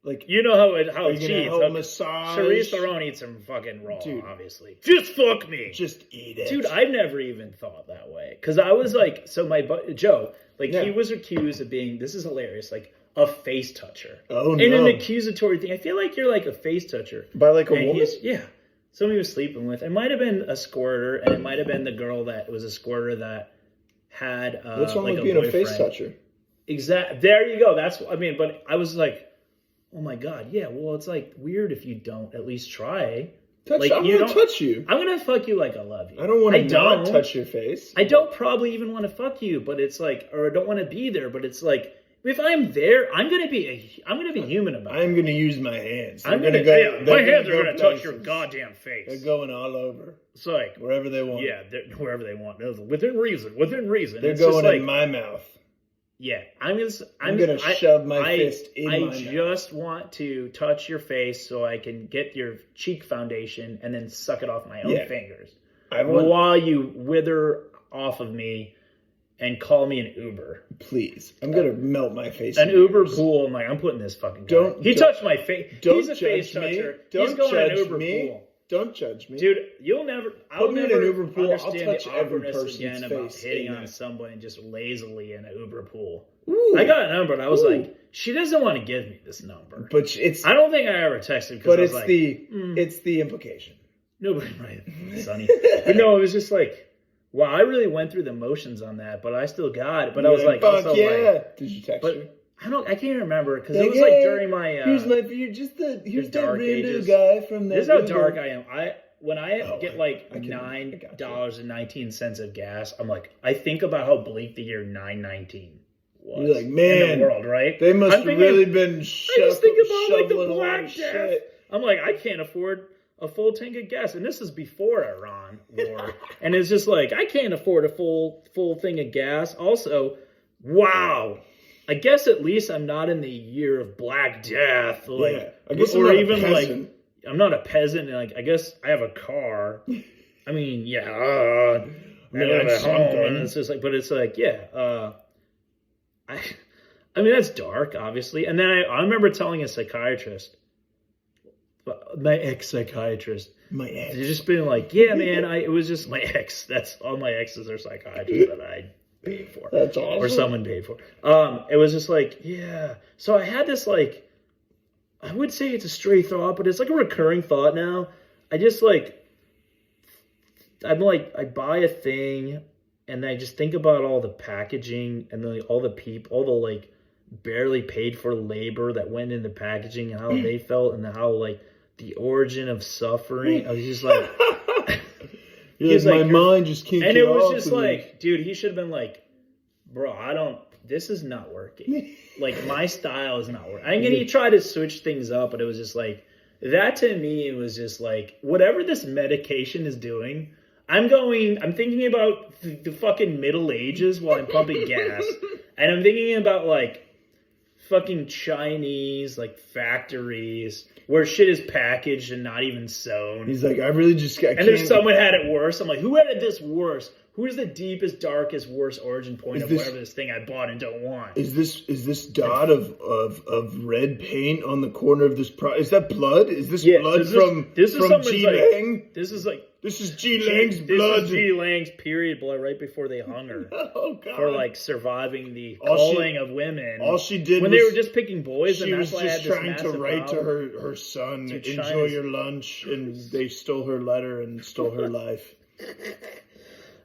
Speaker 2: like?
Speaker 1: You know how it cheats.
Speaker 2: Massage.
Speaker 1: Charisse Theron eats them fucking raw. Dude, obviously, just fuck me.
Speaker 2: Just eat it,
Speaker 1: dude. I've never even thought that way because I was like, so my Joe, like he was accused of being. This is hilarious, like. A face toucher.
Speaker 2: Oh, no.
Speaker 1: In an accusatory thing. I feel like you're like a face toucher.
Speaker 2: By like a woman?
Speaker 1: Yeah. Somebody he was sleeping with. It might have been a squirter, and it might have been the girl that was a squirter that had
Speaker 2: what's wrong
Speaker 1: like
Speaker 2: with being a face toucher?
Speaker 1: Exactly. There you go. But I was like, oh my God, yeah, well, it's like weird if you don't at least try.
Speaker 2: I'm going to touch you.
Speaker 1: I'm going to fuck you like I love you.
Speaker 2: I don't want to not touch your face.
Speaker 1: I don't probably even want to fuck you, but it's like, or I don't want to be there, but it's like, if I'm there, I'm gonna be human about it.
Speaker 2: I'm gonna use my hands.
Speaker 1: My hands are gonna touch your goddamn face.
Speaker 2: They're going all over.
Speaker 1: It's like
Speaker 2: wherever they want.
Speaker 1: Yeah, wherever they want. Within reason.
Speaker 2: They're going in my mouth.
Speaker 1: Yeah, I'm
Speaker 2: gonna shove my fist in my mouth.
Speaker 1: I just want to touch your face so I can get your cheek foundation and then suck it off my own fingers while you wither off of me. And call me an Uber.
Speaker 2: Please. I'm going to melt my face.
Speaker 1: An Uber pool. I'm like, I'm putting this fucking guy. He touched my face. He's a face toucher. He's going in an Uber pool.
Speaker 2: Don't judge me.
Speaker 1: Dude, I'll never
Speaker 2: in an Uber pool.
Speaker 1: understand
Speaker 2: I'll touch
Speaker 1: the
Speaker 2: every
Speaker 1: awkwardness
Speaker 2: person's
Speaker 1: again
Speaker 2: face
Speaker 1: about hitting on somebody just lazily in an Uber pool.
Speaker 2: Ooh.
Speaker 1: I got a number and I was like, she doesn't want to give me this number.
Speaker 2: But it's...
Speaker 1: I don't think I ever texted because I was like...
Speaker 2: it's the implication.
Speaker 1: No, but right, Sonny. But no, it was just like... Wow, I really went through the motions on that, but I still got it. But I was like,
Speaker 2: fuck yeah. Like, did you text her?
Speaker 1: I can't remember because it was like during my.
Speaker 2: Here's that random guy from that.
Speaker 1: This is how dark I am. When I get like $9.19 of gas, I'm like, I think about how bleak the year 919 was.
Speaker 2: You're like, man,
Speaker 1: in the world, right?
Speaker 2: They must have really been.
Speaker 1: I just think about like the Black Death. I'm like, I can't afford a full tank of gas, and this is before Iran war, and it's just like I can't afford a full thing of gas. Also, wow, I guess at least I'm not in the year of Black Death, like,
Speaker 2: I guess
Speaker 1: or even like I'm not a peasant. And like I guess I have a car. I mean, yeah, I live at home, and it's just like, but it's like, yeah, I mean that's dark, obviously. And then I remember telling a psychiatrist. My ex-psychiatrist.
Speaker 2: My ex.
Speaker 1: They've just been like, yeah, man, it was just my ex. That's all my exes are psychiatrists that I paid for.
Speaker 2: That's awesome.
Speaker 1: Or someone paid for. It was just like, yeah. So I had this like, I would say it's a stray thought, but it's like a recurring thought now. I just like, I buy a thing and I just think about all the packaging and then all the people, all the like barely paid for labor that went into packaging and how they felt and how like, the origin of suffering. I was just like,
Speaker 2: You're like, my mind just can't
Speaker 1: and
Speaker 2: get
Speaker 1: it was
Speaker 2: off
Speaker 1: just like, dude, he should have been like, bro, this is not working. Like, my style is not working. And he tried to switch things up, but it was just like, that to me, it was just like, whatever this medication is doing, I'm thinking about the fucking Middle Ages while I'm pumping gas. And I'm thinking about, like, fucking Chinese, like, factories where shit is packaged and not even sewn.
Speaker 2: He's like, I really just got...
Speaker 1: And there's someone had it worse. I'm like, who had this worse? Who is the deepest, darkest, worst origin point of whatever this thing I bought and don't want?
Speaker 2: Is this dot of red paint on the corner of this? Is that blood? Is this blood from G Lang? This is G Lang's blood.
Speaker 1: This is G Lang's period blood right before they hung her.
Speaker 2: Oh God!
Speaker 1: For like surviving the calling of women.
Speaker 2: All she did
Speaker 1: when they were just picking boys,
Speaker 2: she
Speaker 1: and that's
Speaker 2: was
Speaker 1: why
Speaker 2: just
Speaker 1: I had
Speaker 2: trying to write to her son, enjoy your lunch, and they stole her letter and stole her life.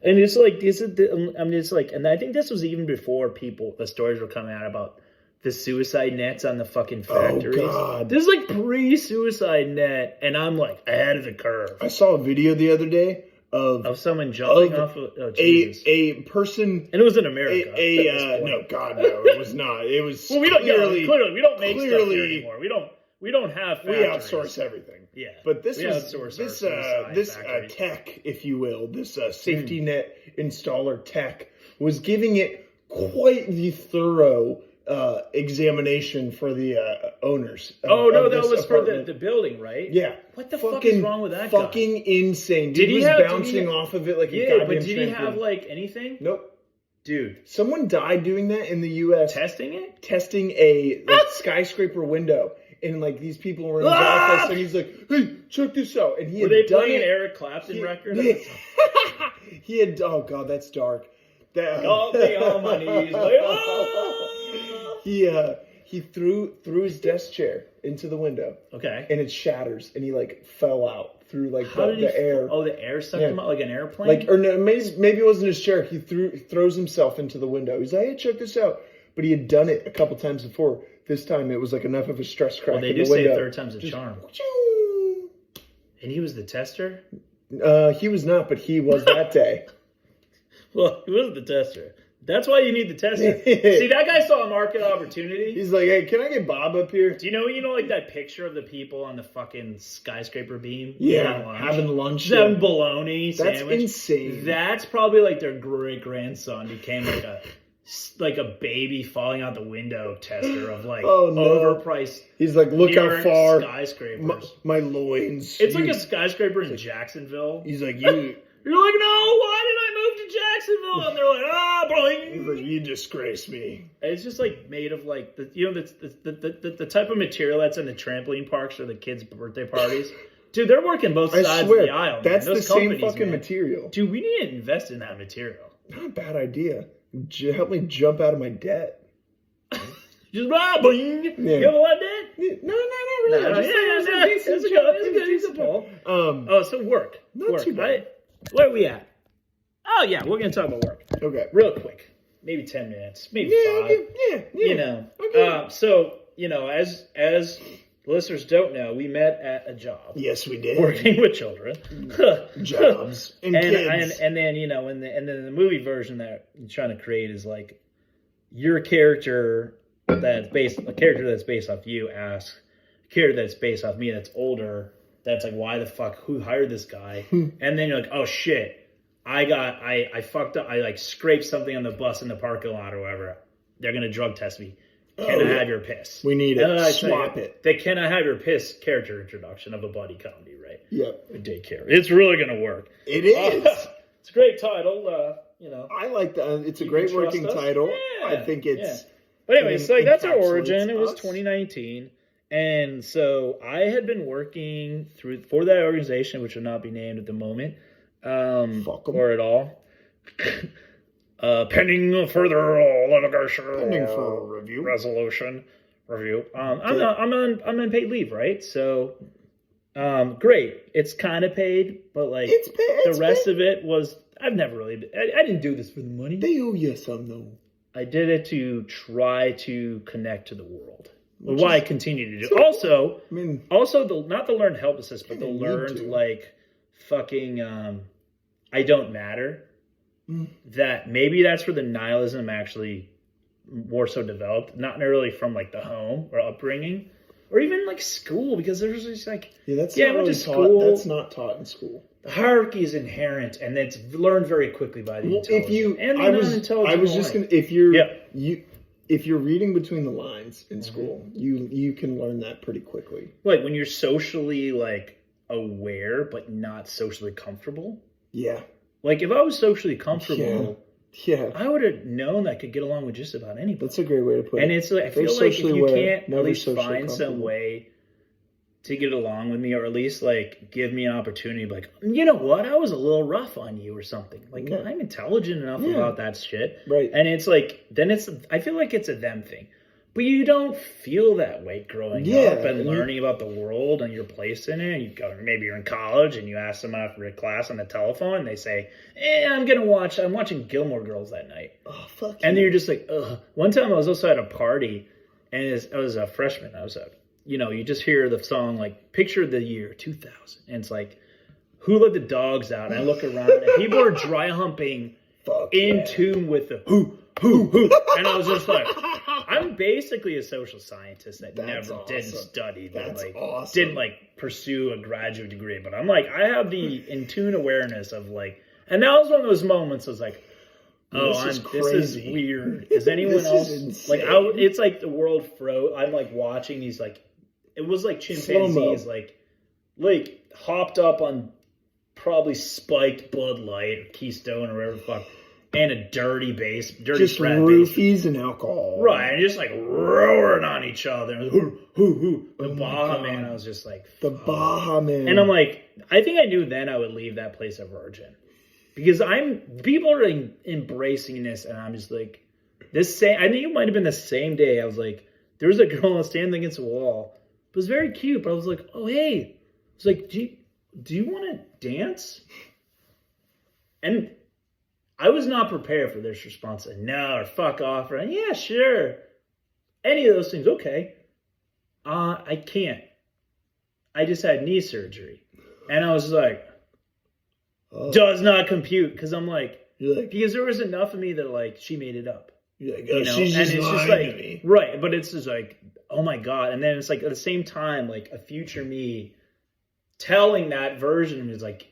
Speaker 1: And it's like, it's like, and I think this was even before the stories were coming out about the suicide nets on the fucking factories.
Speaker 2: Oh, God.
Speaker 1: This is like pre-suicide net, and I'm like ahead of the curve.
Speaker 2: I saw a video the other day of
Speaker 1: someone jumping off
Speaker 2: a person,
Speaker 1: and it was in America.
Speaker 2: No, God, no, it was not. It was
Speaker 1: well, clearly we don't make stuff here anymore. We don't have factories.
Speaker 2: We outsource everything.
Speaker 1: Yeah,
Speaker 2: but this tech, if you will, this safety net installer tech was giving it quite the thorough examination for the owners.
Speaker 1: That was for the building, right?
Speaker 2: Yeah.
Speaker 1: What the fuck is wrong with that guy?
Speaker 2: Fucking insane. Dude was bouncing off of it like a goddamn
Speaker 1: but did he have like anything?
Speaker 2: Nope.
Speaker 1: Dude.
Speaker 2: Someone died doing that in the U.S.
Speaker 1: Testing it?
Speaker 2: Testing a skyscraper window. And like these people were in his office, and he's like, "Hey, check this out!" And he
Speaker 1: were they playing an Eric Clapton record?
Speaker 2: He had. Oh God, that's dark.
Speaker 1: Got me on my knees. Like,
Speaker 2: he threw his desk chair into the window.
Speaker 1: Okay.
Speaker 2: And it shatters, and he like fell out through like the air.
Speaker 1: Oh, the air sucked him out like an airplane.
Speaker 2: Like, or no, maybe it wasn't his chair. He throws himself into the window. He's like, "Hey, check this out!" But he had done it a couple times before. This time it was like enough of a stress crack.
Speaker 1: Well, they do say third time's a charm. And he was the tester?
Speaker 2: He was not, but he was that day.
Speaker 1: Well, he wasn't the tester. That's why you need the tester. See, that guy saw a market opportunity.
Speaker 2: He's like, "Hey, can I get Bob up here?"
Speaker 1: Do you know, like that picture of the people on the fucking skyscraper beam?
Speaker 2: Yeah, having lunch.
Speaker 1: Some bologna sandwich.
Speaker 2: That's insane.
Speaker 1: That's probably like their great-grandson became like a baby falling out the window tester of like overpriced.
Speaker 2: He's like, look how far
Speaker 1: skyscrapers.
Speaker 2: My loins.
Speaker 1: It's like a skyscraper in Jacksonville.
Speaker 2: He's like,
Speaker 1: you're like, no, why did I move to Jacksonville? And they're like, boing.
Speaker 2: He's like, you disgrace me.
Speaker 1: It's just like made of like the type of material that's in the trampoline parks or the kids' birthday parties. Dude, they're working both sides of the aisle.
Speaker 2: That's the same fucking material.
Speaker 1: Dude, we need to invest in that material.
Speaker 2: Not a bad idea. Help me jump out of my debt.
Speaker 1: Just boing. Yeah. You have a lot of debt?
Speaker 2: No, not really.
Speaker 1: It's a pull. So work.
Speaker 2: Not too bad.
Speaker 1: Where are we at? Oh yeah, we're gonna talk about work.
Speaker 2: Okay.
Speaker 1: Real quick. Maybe 10 minutes. Maybe 5.
Speaker 2: Yeah.
Speaker 1: You know. Okay. So, you know, as listeners don't know, we met at a job.
Speaker 2: Yes, we did.
Speaker 1: Working with children.
Speaker 2: Jobs. And kids.
Speaker 1: And then, you know, and then the movie version that you're trying to create is like your character that's based off you asks a character that's based off me that's older, that's like, why the fuck, who hired this guy? And then you're like, oh shit, I fucked up, I like scraped something on the bus in the parking lot or whatever. They're gonna drug test me. Can I have your piss?
Speaker 2: We need it. Swap it.
Speaker 1: They can I have your piss character introduction of a buddy comedy, right?
Speaker 2: Yep.
Speaker 1: A daycare. It's really going to work.
Speaker 2: It is.
Speaker 1: It's a great title. You know.
Speaker 2: I like that. It's a great working title. Yeah, I think it's.
Speaker 1: Yeah. But anyway, so like, that's our origin. It was 2019. And so I had been working for that organization, which will not be named at the moment. Or at all. Pending further litigation,
Speaker 2: pending for review,
Speaker 1: resolution, review. I'm on paid leave, right? So, great. It's kind of paid, but like the rest of it was. I've never really. I didn't do this for the money.
Speaker 2: They owe you some though.
Speaker 1: I did it to try to connect to the world. Why I continue to do. Also,
Speaker 2: I mean,
Speaker 1: not the learned helplessness, but the learned like fucking. I don't matter. That maybe that's where the nihilism actually more so developed, not necessarily from like the home or upbringing or even like school, because there's just like,
Speaker 2: that's not really taught. That's not taught in school.
Speaker 1: The hierarchy is inherent and it's learned very quickly by the intelligent.
Speaker 2: If you're reading between the lines in school, you can learn that pretty quickly.
Speaker 1: Like when you're socially like aware but not socially comfortable.
Speaker 2: Yeah.
Speaker 1: Like if I was socially comfortable, I would have known that I could get along with just about anybody.
Speaker 2: That's a great way to put it.
Speaker 1: And it's like, I feel like if you can't at least find some way to get along with me, or at least like give me an opportunity, like, you know what, I was a little rough on you or something. Like I'm intelligent enough about that shit.
Speaker 2: Right.
Speaker 1: And it's like, then I feel like it's a them thing. But you don't feel that way growing up and learning about the world and your place in it. And you go, maybe you're in college and you ask someone after a class on the telephone and they say, I'm watching Gilmore Girls that night.
Speaker 2: Oh, fuck.
Speaker 1: And then you're just like, ugh. One time I was also at a party and I was a freshman. You just hear the song, like, picture the year 2000. And it's like, who let the dogs out? And I look around and people are dry humping tune with the who. And I was just like, I'm basically a social scientist that didn't study, didn't like pursue a graduate degree. But I'm like, I have the in tune awareness of like, and that was one of those moments I was like, this is weird. Is anyone else like? It's like the world froze. I'm like watching these like, it was like chimpanzees like hopped up on probably spiked Bud Light or Keystone or whatever the fuck. And a dirty
Speaker 2: just roofies and alcohol.
Speaker 1: Right, and just like roaring on each other. The Baja Man, I was just like...
Speaker 2: The Baja Man.
Speaker 1: And I'm like, I think I knew then I would leave that place a virgin. Because people are embracing this, and I'm just like... I think it might have been the same day. I was like, there was a girl standing against a wall. It was very cute, but I was like, oh, hey. I was like, do you want to dance? And... I was not prepared for this response. No, or fuck off, or yeah, sure. Any of those things, okay. I can't. I just had knee surgery. And I was like, does not compute. Because I'm like, because there was enough of me that like, she made it up.
Speaker 2: You're like, she's just lying to me.
Speaker 1: Right, but it's just like, oh my God. And then it's like, at the same time, like a future me telling that version is like,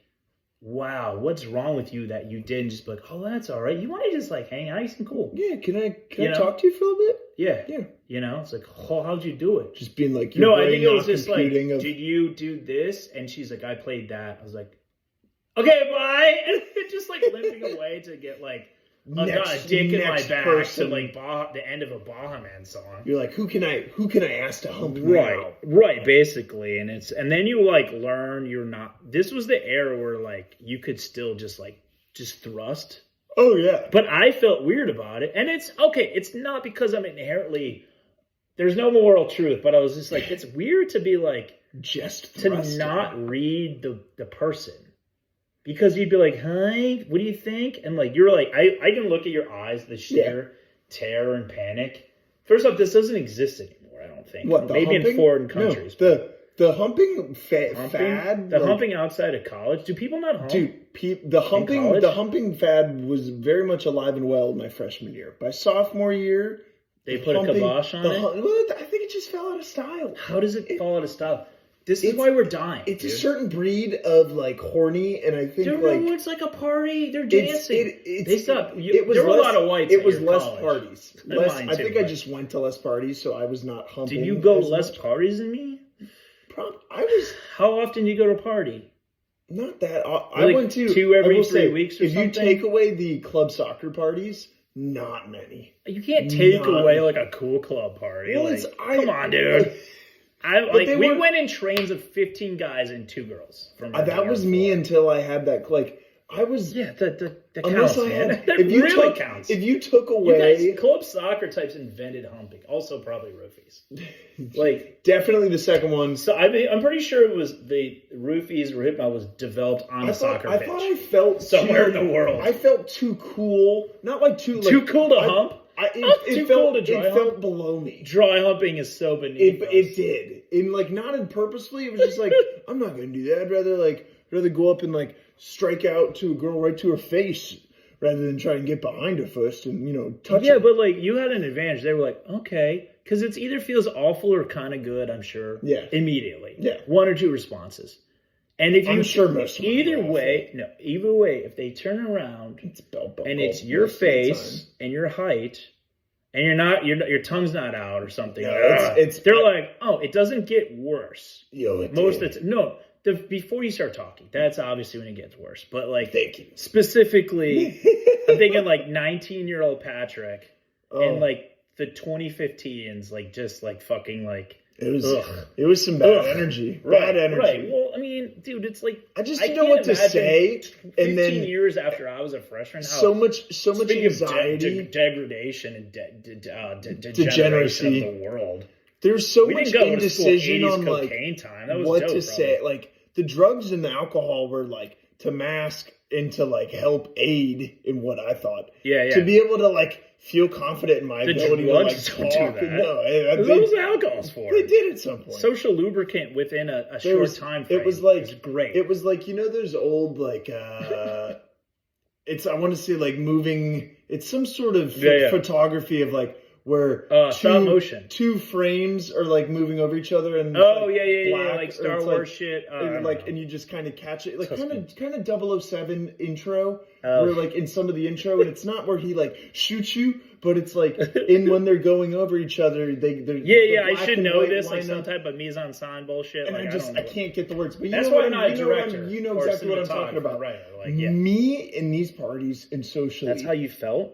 Speaker 1: wow, what's wrong with you that you didn't just be like, oh, that's all right. You want to just like hang out? You seem cool.
Speaker 2: Yeah, can I talk to you for a little bit?
Speaker 1: Yeah. You know, it's like, oh, how'd you do it?
Speaker 2: Just being like,
Speaker 1: no, I think it was just like, did you do this? And she's like, I played that. I was like, okay, bye. And just like limping away to get like, I got a dick in my back to like the end of a Baja Man song.
Speaker 2: You're like, who can I ask to hump me out?
Speaker 1: Right, basically. And then you like learn you're not, this was the era where like you could still just thrust.
Speaker 2: Oh yeah.
Speaker 1: But I felt weird about it. And it's okay, it's not because I'm inherently, there's no moral truth, but I was just like, it's weird to be like,
Speaker 2: just
Speaker 1: thrusting. To not read the person. Because you'd be like, hi, what do you think? And like, you're like, I can look at your eyes, the sheer terror and panic. First off, this doesn't exist anymore, I don't think.
Speaker 2: What,
Speaker 1: maybe humping? In foreign countries.
Speaker 2: No, the humping fad.
Speaker 1: The humping outside of college. Do people not hump?
Speaker 2: Dude, the humping fad was very much alive and well my freshman year. By sophomore year,
Speaker 1: they put a kibosh on it?
Speaker 2: I think it just fell out of style.
Speaker 1: How does it fall out of style? This is why we're dying.
Speaker 2: It's a certain breed of like horny, and I think
Speaker 1: it's like a party. They're dancing.
Speaker 2: They stopped.
Speaker 1: There were a lot of whites.
Speaker 2: It was less
Speaker 1: college.
Speaker 2: Parties. I think I just went to less parties, so I was not humping.
Speaker 1: Did you go less parties than me?
Speaker 2: I was.
Speaker 1: How often do you go to a party?
Speaker 2: Not that. I went to
Speaker 1: 2 every 3 weeks. Or
Speaker 2: if you take away the club soccer parties, not many.
Speaker 1: You can't take away like a cool club party.
Speaker 2: Well,
Speaker 1: come on, dude. We went in trains of 15 guys and 2 girls.
Speaker 2: That was me until I had that. Like I was.
Speaker 1: Yeah, the counts, man. That counts.
Speaker 2: If you took away,
Speaker 1: club soccer types invented humping. Also, probably roofies. Like
Speaker 2: definitely the second one.
Speaker 1: So I'm pretty sure it was the roofies or hypno was developed on a soccer pitch.
Speaker 2: I thought I felt
Speaker 1: somewhere in the world.
Speaker 2: I felt too cool. Not like too
Speaker 1: cool to hump. It
Speaker 2: felt below me.
Speaker 1: Dry humping is so beneath us.
Speaker 2: It did. And like not purposefully. It was just like I'm not going to do that. I'd rather go up and like strike out to a girl right to her face rather than try and get behind her first and, touch her.
Speaker 1: Yeah, but like you had an advantage. They were like, okay, because it's either feels awful or kind of good, I'm sure.
Speaker 2: Yeah.
Speaker 1: Immediately.
Speaker 2: Yeah.
Speaker 1: 1 or 2 responses. And if you
Speaker 2: I'm sure most of them
Speaker 1: either way, if they turn around
Speaker 2: it's belt
Speaker 1: and it's your face and your height and your tongue's not out or something.
Speaker 2: No,
Speaker 1: they're like, oh, it doesn't get worse.
Speaker 2: Most
Speaker 1: of the no. Before you start talking, that's obviously when it gets worse. But like,
Speaker 2: thank you.
Speaker 1: Specifically, I'm thinking like 19-year-old Patrick and like the 2015s, like just like fucking like.
Speaker 2: It was some bad energy. Bad energy.
Speaker 1: Right. Well, I mean, dude, it's like
Speaker 2: I just didn't know what to say.
Speaker 1: 15 years after I was a freshman,
Speaker 2: so much anxiety,
Speaker 1: degradation, and
Speaker 2: degeneracy
Speaker 1: of the world.
Speaker 2: There's so much indecision on like
Speaker 1: time. That was
Speaker 2: what
Speaker 1: dope,
Speaker 2: to say. Like the drugs and the alcohol were like to mask and to like help aid in what I thought.
Speaker 1: Yeah.
Speaker 2: To be able to like feel confident in my ability to like talk.
Speaker 1: Those are alcohol's for.
Speaker 2: They did at some point.
Speaker 1: Social lubricant within a short time frame.
Speaker 2: It was like
Speaker 1: it was great.
Speaker 2: It was like those old like it's I want to say like moving. It's some sort of photography of like where
Speaker 1: stop motion.
Speaker 2: 2 frames are like moving over each other and
Speaker 1: like Star Wars shit.
Speaker 2: And you just kind of catch it like kind of 007 intro where like in some of the intro and it's not where he like shoots you, but it's like in when they're going over each other they're
Speaker 1: I should know this like some type of mise-en-scène bullshit.
Speaker 2: And
Speaker 1: like,
Speaker 2: I can't get the words, but
Speaker 1: that's why I'm not a director.
Speaker 2: You know exactly what I'm talking about.
Speaker 1: Right? Like
Speaker 2: me in these parties and socially.
Speaker 1: That's how you felt.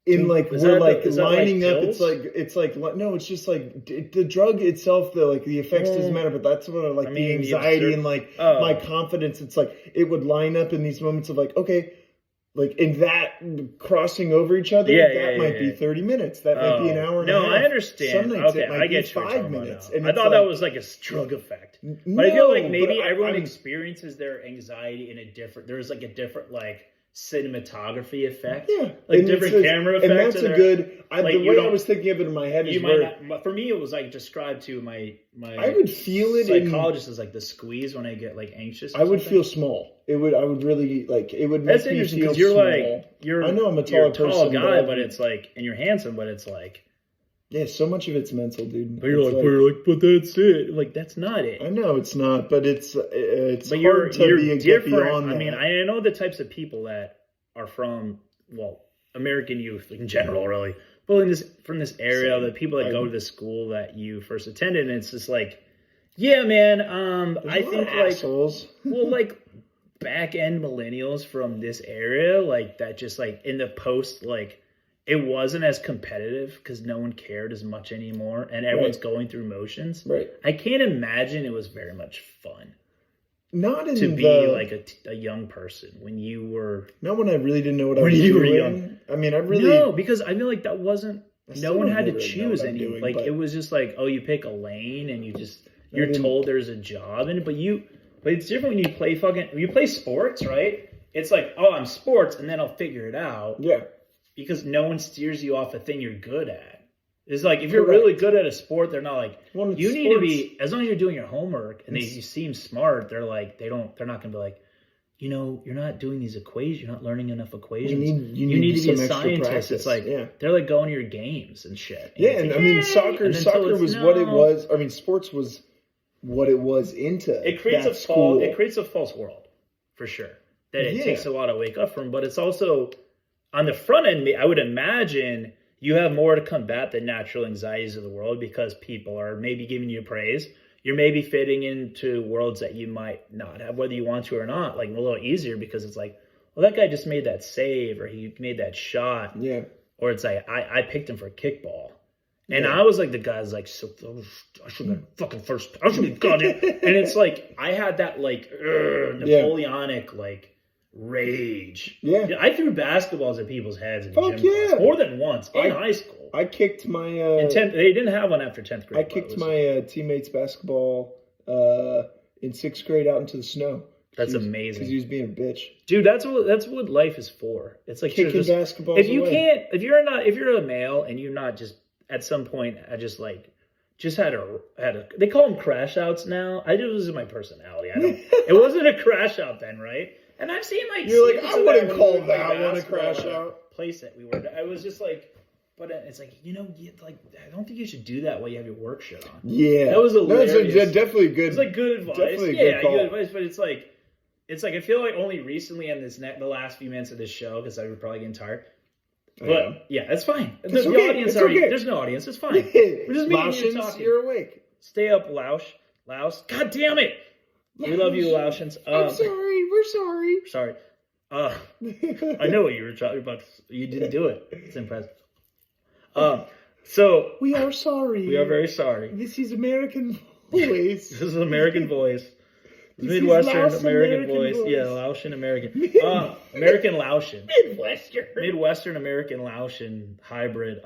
Speaker 2: In like we're like lining up. It's like no. It's just like the drug itself. The effects doesn't matter. But that's what the anxiety and like my confidence. It's like it would line up in these moments of like okay, like in that crossing over each other. That might be 30 minutes. That might be an hour and a half.
Speaker 1: No, I understand.
Speaker 2: Some nights it might
Speaker 1: I get
Speaker 2: be 5 minutes. And
Speaker 1: I thought that was like a drug effect. But I feel like maybe everyone experiences their anxiety in a different. There's like a different like. Cinematography effect, like different camera effects,
Speaker 2: and that's a good. The way I was thinking of it in my head is
Speaker 1: for me, it was like described to my.
Speaker 2: I would feel it.
Speaker 1: Psychologist is like the squeeze when I get like anxious.
Speaker 2: I would feel small. I would really like. It would make me feel
Speaker 1: you're
Speaker 2: small.
Speaker 1: I know I'm a tall guy, but it's like, and you're handsome, but it's like.
Speaker 2: Yeah, so much of it's mental, dude.
Speaker 1: But you're like, but that's it. Like, that's not it.
Speaker 2: I know it's not, but it's
Speaker 1: but
Speaker 2: hard to get beyond that.
Speaker 1: I mean, I know the types of people that are from, American youth in general, really. But from this area, the people that go to the school that you first attended, and it's just like, yeah, man, I think
Speaker 2: assholes.
Speaker 1: like back end millennials from this area, like that, just like in the post, like. It wasn't as competitive because no one cared as much anymore, and everyone's going through motions.
Speaker 2: Right.
Speaker 1: I can't imagine it was very much fun.
Speaker 2: Not
Speaker 1: to be like a young person when you were.
Speaker 2: Not when I really didn't know what I was doing. When you were young. I mean, no,
Speaker 1: because I feel like that wasn't. No one had to choose anything. Like it was just like, oh, you pick a lane and you're told there's a job in it, but it's different when you play sports, right? It's like, oh, I'm sports, and then I'll figure it out.
Speaker 2: Yeah.
Speaker 1: Because no one steers you off a thing you're good at. It's like if you're really good at a sport, they're not like you need to be. As long as you're doing your homework and you seem smart, they're like they're not going to be like, you're not doing these equations. You're not learning enough equations. You need to be a scientist. It's like they're like going to your games and shit. And
Speaker 2: and I mean soccer was what it was. I mean sports was what it was into.
Speaker 1: It creates a false world for sure. That it takes a lot to wake up from, but it's also. On the front end, I would imagine you have more to combat the natural anxieties of the world because people are maybe giving you praise. You're maybe fitting into worlds that you might not have, whether you want to or not, like a little easier because it's like, well, that guy just made that save or he made that shot.
Speaker 2: Yeah.
Speaker 1: Or it's like, I picked him for kickball. And I was like, the guy's like, I should have been fucking first. I should have gone in. And it's like, I had that like Napoleonic like, rage.
Speaker 2: Yeah.
Speaker 1: I threw basketballs at people's heads in gym class more than once in high school.
Speaker 2: I kicked my
Speaker 1: in 10th, they didn't have one after 10th grade.
Speaker 2: I kicked my teammate's basketball in 6th grade out into the snow.
Speaker 1: That's amazing.
Speaker 2: Because he was being a bitch.
Speaker 1: Dude, that's what life is for. It's like
Speaker 2: kicking basketballs.
Speaker 1: If you're a male and you're not just at some point I just had a they call them crash outs now. It was my personality. It wasn't a crash out then, right? And I've seen like
Speaker 2: you're like, I wouldn't call that one a crash out.
Speaker 1: Place that we were. I was just like, but it's like, like I don't think you should do that while you have your work shirt on.
Speaker 2: Yeah,
Speaker 1: that was hilarious.
Speaker 2: No, it's definitely good.
Speaker 1: It's like good advice.
Speaker 2: Definitely
Speaker 1: good
Speaker 2: call.
Speaker 1: Good advice. But it's like I feel like only recently in the last few minutes of this show, because I was probably getting tired. But yeah, it's fine. The audience already. There's no audience. It's fine. We're just meeting you talking.
Speaker 2: You're awake.
Speaker 1: Stay up, Laos. God damn it. We love you, Laotians.
Speaker 2: I'm sorry. We're sorry.
Speaker 1: Sorry. I know what you were talking about. You didn't do it. It's impressive. So
Speaker 2: we are sorry.
Speaker 1: We are very sorry.
Speaker 2: This is American voice.
Speaker 1: This is American voice. Midwestern American voice. Yeah, Laotian American. American Laotian. Midwestern American Laotian hybrid.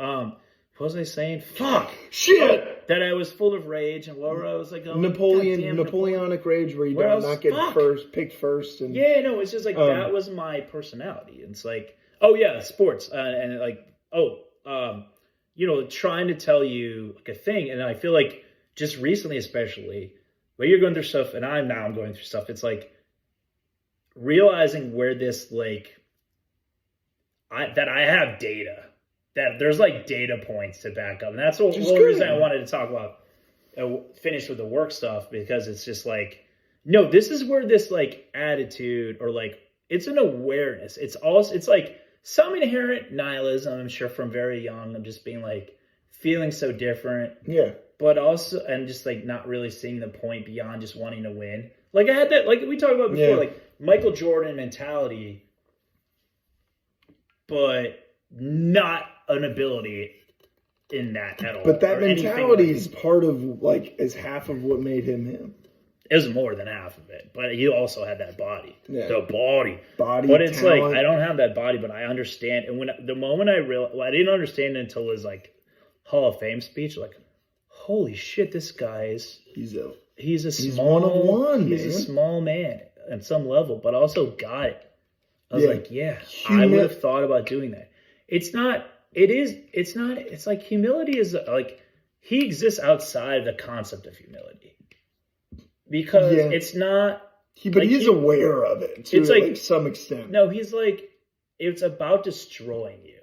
Speaker 1: What was I saying? Fuck!
Speaker 2: Shit!
Speaker 1: That I was full of rage, and where I was like,
Speaker 2: Napoleonic rage, where you not get picked first. And
Speaker 1: yeah, no, it's just like that was my personality. It's like, sports, and like, trying to tell you like a thing, and I feel like just recently, especially, where you're going through stuff, and I'm going through stuff. It's like realizing where this that I have data. That there's like data points to back up. And that's the reason I wanted to talk about, finish with the work stuff, because it's just like, no, this is where this like attitude or like, it's an awareness. It's like some inherent nihilism, I'm sure from very young. I'm just being like feeling so different.
Speaker 2: Yeah.
Speaker 1: But also, and just like not really seeing the point beyond just wanting to win. Like I had that, like we talked about before, like Michael Jordan mentality, but not an ability in that at all.
Speaker 2: But that mentality is part of is half of what made him him.
Speaker 1: It was more than half of it, but he also had that body. Yeah. The body.
Speaker 2: But
Speaker 1: it's talent. Like I don't have that body, but I understand. And the moment I realized, I didn't understand it until his like Hall of Fame speech. Like, holy shit, this guy is he's one of one. He's a small man at some level, but also got it. I was like, I would have thought about doing that. It's like humility is like, he exists outside of the concept of humility. Because it's not...
Speaker 2: But he's aware of it to some extent.
Speaker 1: No, he's like, it's about destroying you.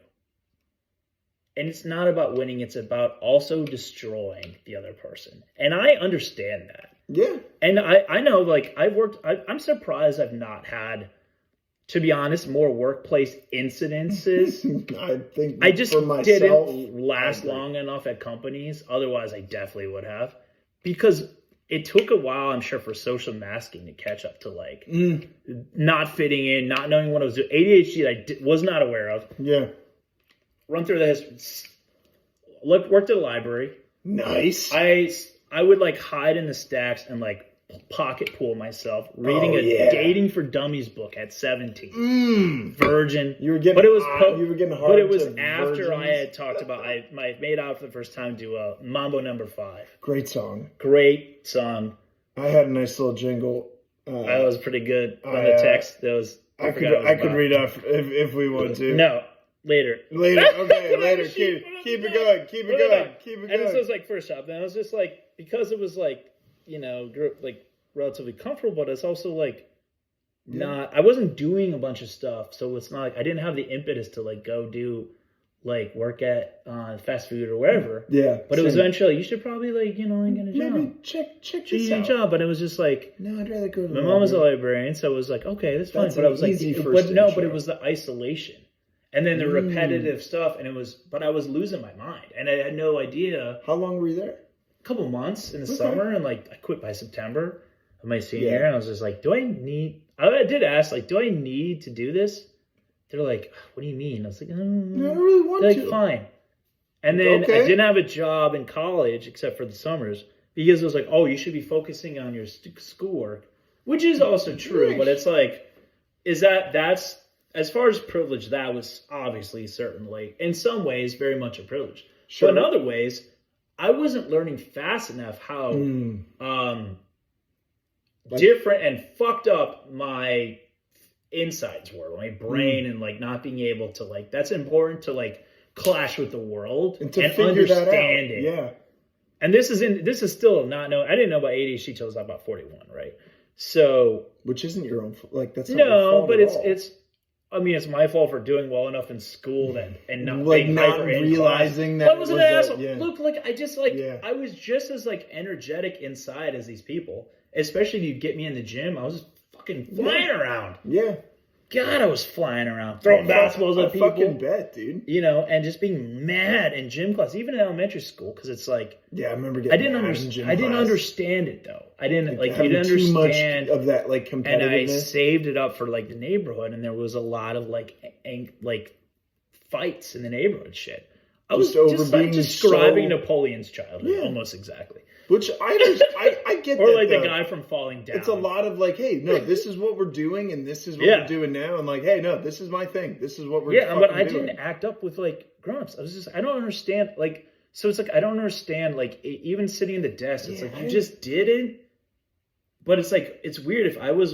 Speaker 1: And it's not about winning, it's about also destroying the other person. And I understand that.
Speaker 2: Yeah.
Speaker 1: And I know, like, I'm surprised I've not had... to be honest, more workplace incidences. I just didn't last long enough at companies. Otherwise, I definitely would have. Because it took a while, I'm sure, for social masking to catch up to, like, not fitting in, not knowing what I was doing. ADHD that I was not aware of.
Speaker 2: Yeah.
Speaker 1: Run through the history. Worked at a library.
Speaker 2: Nice.
Speaker 1: I would, like, hide in the stacks and, like, pocket pool myself reading Dating for Dummies book at 17. Virgin.
Speaker 2: You were getting
Speaker 1: but it was
Speaker 2: hard.
Speaker 1: But it was after virgins. I had talked about I made out for the first time to Mambo No. 5.
Speaker 2: Great song.
Speaker 1: I
Speaker 2: had a nice little jingle.
Speaker 1: I was pretty good on the text.
Speaker 2: I could read off if we want to.
Speaker 1: No. Later.
Speaker 2: Okay, later. Keep it going. Keep it going.
Speaker 1: And this was like first off. And I was just like, because it was like, grew up like relatively comfortable, but it's also like I wasn't doing a bunch of stuff. So it's not like I didn't have the impetus to like go do like work at fast food or wherever.
Speaker 2: Yeah.
Speaker 1: But it was eventually, you should probably like, get a job.
Speaker 2: Maybe check this out.
Speaker 1: Job. But it was just like,
Speaker 2: no, I'd rather go to
Speaker 1: my mom was a librarian. So it was like, okay, that's fine. But I was like, but it was the isolation. And then the repetitive stuff. And but I was losing my mind. And I had no idea.
Speaker 2: How long were you there?
Speaker 1: Couple months in the summer, and like I quit by September of my senior year, and I was just like, I did ask, like, do I need to do this? They're like, what do you mean? I was like,
Speaker 2: I really want
Speaker 1: to. Like, fine. And then I didn't have a job in college except for the summers, because it was like, oh, you should be focusing on your schoolwork, which is also true, but it's like, that's as far as privilege, that was obviously certainly in some ways very much a privilege. Sure. But in other ways, I wasn't learning fast enough how different and fucked up my insides were, my brain, and like not being able to like, that's important to like clash with the world and understand it.
Speaker 2: Yeah.
Speaker 1: And this is still not known. I didn't know about ADHD till I was about 41, right? So,
Speaker 2: which isn't your own fault. Like, that's not your
Speaker 1: no,
Speaker 2: fault
Speaker 1: but
Speaker 2: at all.
Speaker 1: it's my fault for doing well enough in school then and not
Speaker 2: like
Speaker 1: being
Speaker 2: not
Speaker 1: hyper in
Speaker 2: realizing
Speaker 1: class.
Speaker 2: that
Speaker 1: I was an asshole.
Speaker 2: yeah.
Speaker 1: Look, like I was just as like energetic inside as these people. Especially if you get me in the gym, I was just fucking flying around.
Speaker 2: Yeah.
Speaker 1: God, I was flying around, throwing basketballs at people.
Speaker 2: I fucking bet, dude.
Speaker 1: You know, and just being mad in gym class, even in elementary school, because it's like,
Speaker 2: yeah, I remember getting mad in gym class.
Speaker 1: I didn't understand it though. I didn't like. You didn't
Speaker 2: too
Speaker 1: understand
Speaker 2: much of that like competitiveness.
Speaker 1: And I saved it up for like the neighborhood, and there was a lot of like fights in the neighborhood. Shit, I was just like describing Napoleon's childhood almost exactly.
Speaker 2: Which I get
Speaker 1: or
Speaker 2: that,
Speaker 1: like
Speaker 2: though.
Speaker 1: the guy from Falling Down.
Speaker 2: It's a lot of like, hey, no, this is what we're doing, and this is what we're doing now, and like, hey, no, this is my thing. This is what we're doing.
Speaker 1: But I didn't act up with like grown-ups. I was just, I don't understand. Like, so it's like I don't understand. Like, even sitting in the desk, it's like you just didn't. But it's like it's weird. If I was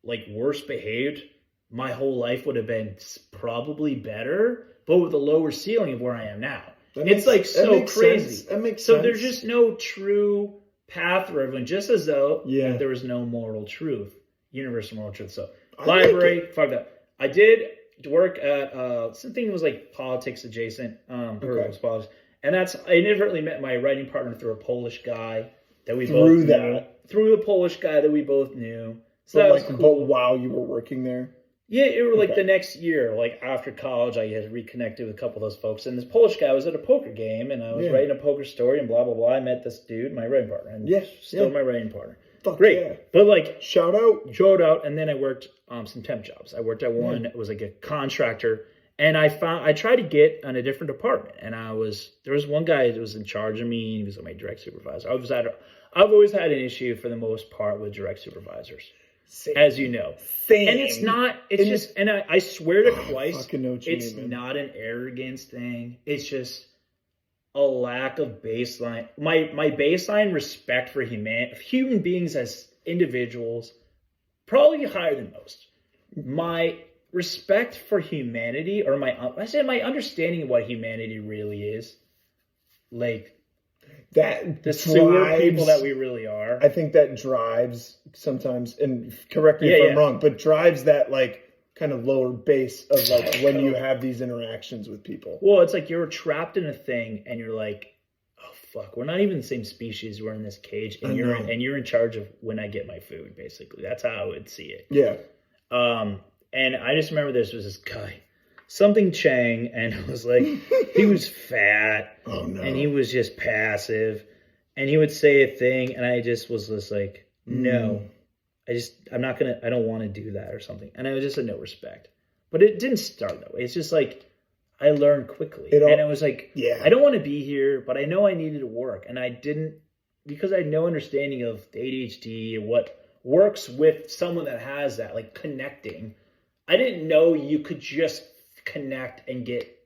Speaker 1: like worse behaved, my whole life would have been probably better, but with a lower ceiling of where I am now. It's like so crazy.
Speaker 2: That makes sense.
Speaker 1: So there's just no true path for everyone, just as though there was no moral truth, universal moral truth. So library, fuck that. I did work at something that was like politics adjacent, politics, and I inadvertently met my writing partner through a Polish guy that we both knew. Through the Polish guy that we both knew. So that was cool.
Speaker 2: But while you were working there?
Speaker 1: Yeah, it was like the next year, like after college, I had reconnected with a couple of those folks. And this Polish guy was at a poker game, and I was writing a poker story, and blah, blah, blah. I met this dude, my writing partner, and still my writing partner. Great. Yeah. But like, shout out. And then I worked some temp jobs. I worked at one that was like a contractor, and I tried to get on a different department. And there was one guy that was in charge of me, and he was like my direct supervisor. I've always had an issue for the most part with direct supervisors. Same. As you know. Same. And I swear to Christ, it's not an arrogance thing. It's just a lack of baseline. My baseline respect for human beings as individuals, probably higher than most. My respect for humanity, or my understanding of what humanity really is, like, that the sewer people that we really are.
Speaker 2: I think that drives sometimes, and correct me if I'm wrong, but drives that like kind of lower base of like when you have these interactions with people.
Speaker 1: Well, it's like you're trapped in a thing, and you're like, oh fuck, we're not even the same species. We're in this cage, and you're in charge of when I get my food. Basically, that's how I would see it.
Speaker 2: Yeah.
Speaker 1: And I just remember this was this guy. Something Chang, and it was like, he was fat, and he was just passive, and he would say a thing, and I just was just like, no, I don't want to do that or something. And I was just a no respect. But it didn't start that way. It's just like, I learned quickly. And it was like, I don't want to be here, but I know I needed to work. And I didn't, because I had no understanding of ADHD and what works with someone that has that, like connecting. I didn't know you could just connect and get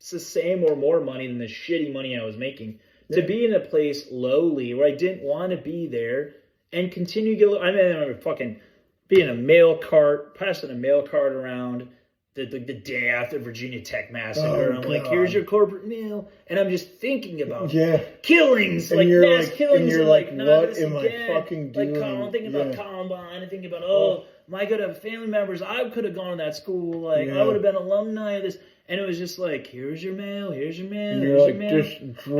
Speaker 1: the same or more money than the shitty money I was making to be in a place lowly where I didn't want to be there and continue to get. I remember fucking being a mail cart, passing a mail cart around the day after Virginia Tech massacre. And I'm like, here's your corporate mail, and I'm just thinking about killings, and like mass killings,
Speaker 2: and you're like, what am I fucking doing?
Speaker 1: Like, I'm thinking about Columbine, I'm thinking about my good family members. I could have gone to that school. Like, I would have been alumni of this. And it was just like, here's your mail, here's your mail, here's your mail.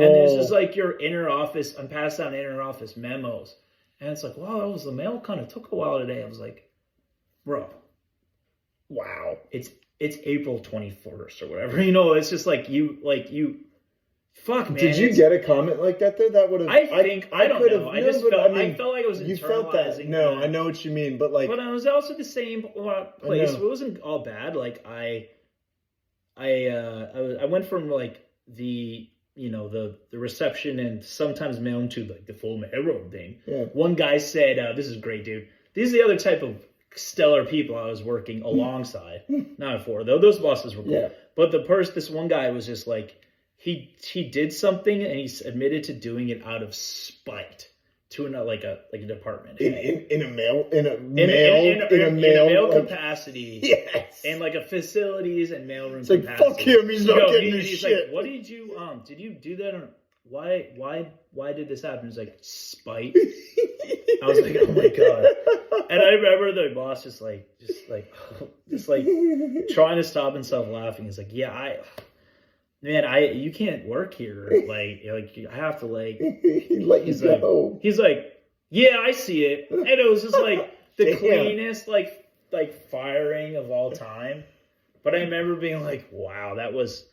Speaker 1: And this is like your inner office. I'm passing out inner office memos. And it's like, wow, the mail kind of took a while today. I was like, bro, wow, it's April 21st or whatever. You know, it's just like you, fuck, man.
Speaker 2: Did you get a comment like that though? That would have.
Speaker 1: I don't know. I felt like I was internalizing.
Speaker 2: You felt that. No, I know what you mean, but like.
Speaker 1: But I was also the same place. It wasn't all bad. Like I went from like the reception and sometimes mail to like the full mailroom thing. Yeah. One guy said, "This is great, dude. These are the other type of stellar people I was working alongside, not for though. Those bosses were cool. Yeah. But this one guy was just like." He did something and he admitted to doing it out of spite to a department
Speaker 2: in a mail
Speaker 1: capacity. Yes. And like a facilities and mailroom
Speaker 2: it's
Speaker 1: capacity.
Speaker 2: Like fuck him, he's not getting his shit.
Speaker 1: Like, what did you did you do that? Why did this happen? He's like, spite. I was like, oh my God. And I remember the boss just like trying to stop himself laughing. He's like, yeah, you can't work here. Like I have to like,
Speaker 2: he's
Speaker 1: like, yeah, I see it. And it was just like the cleanest, like firing of all time. But I remember being like, wow, that was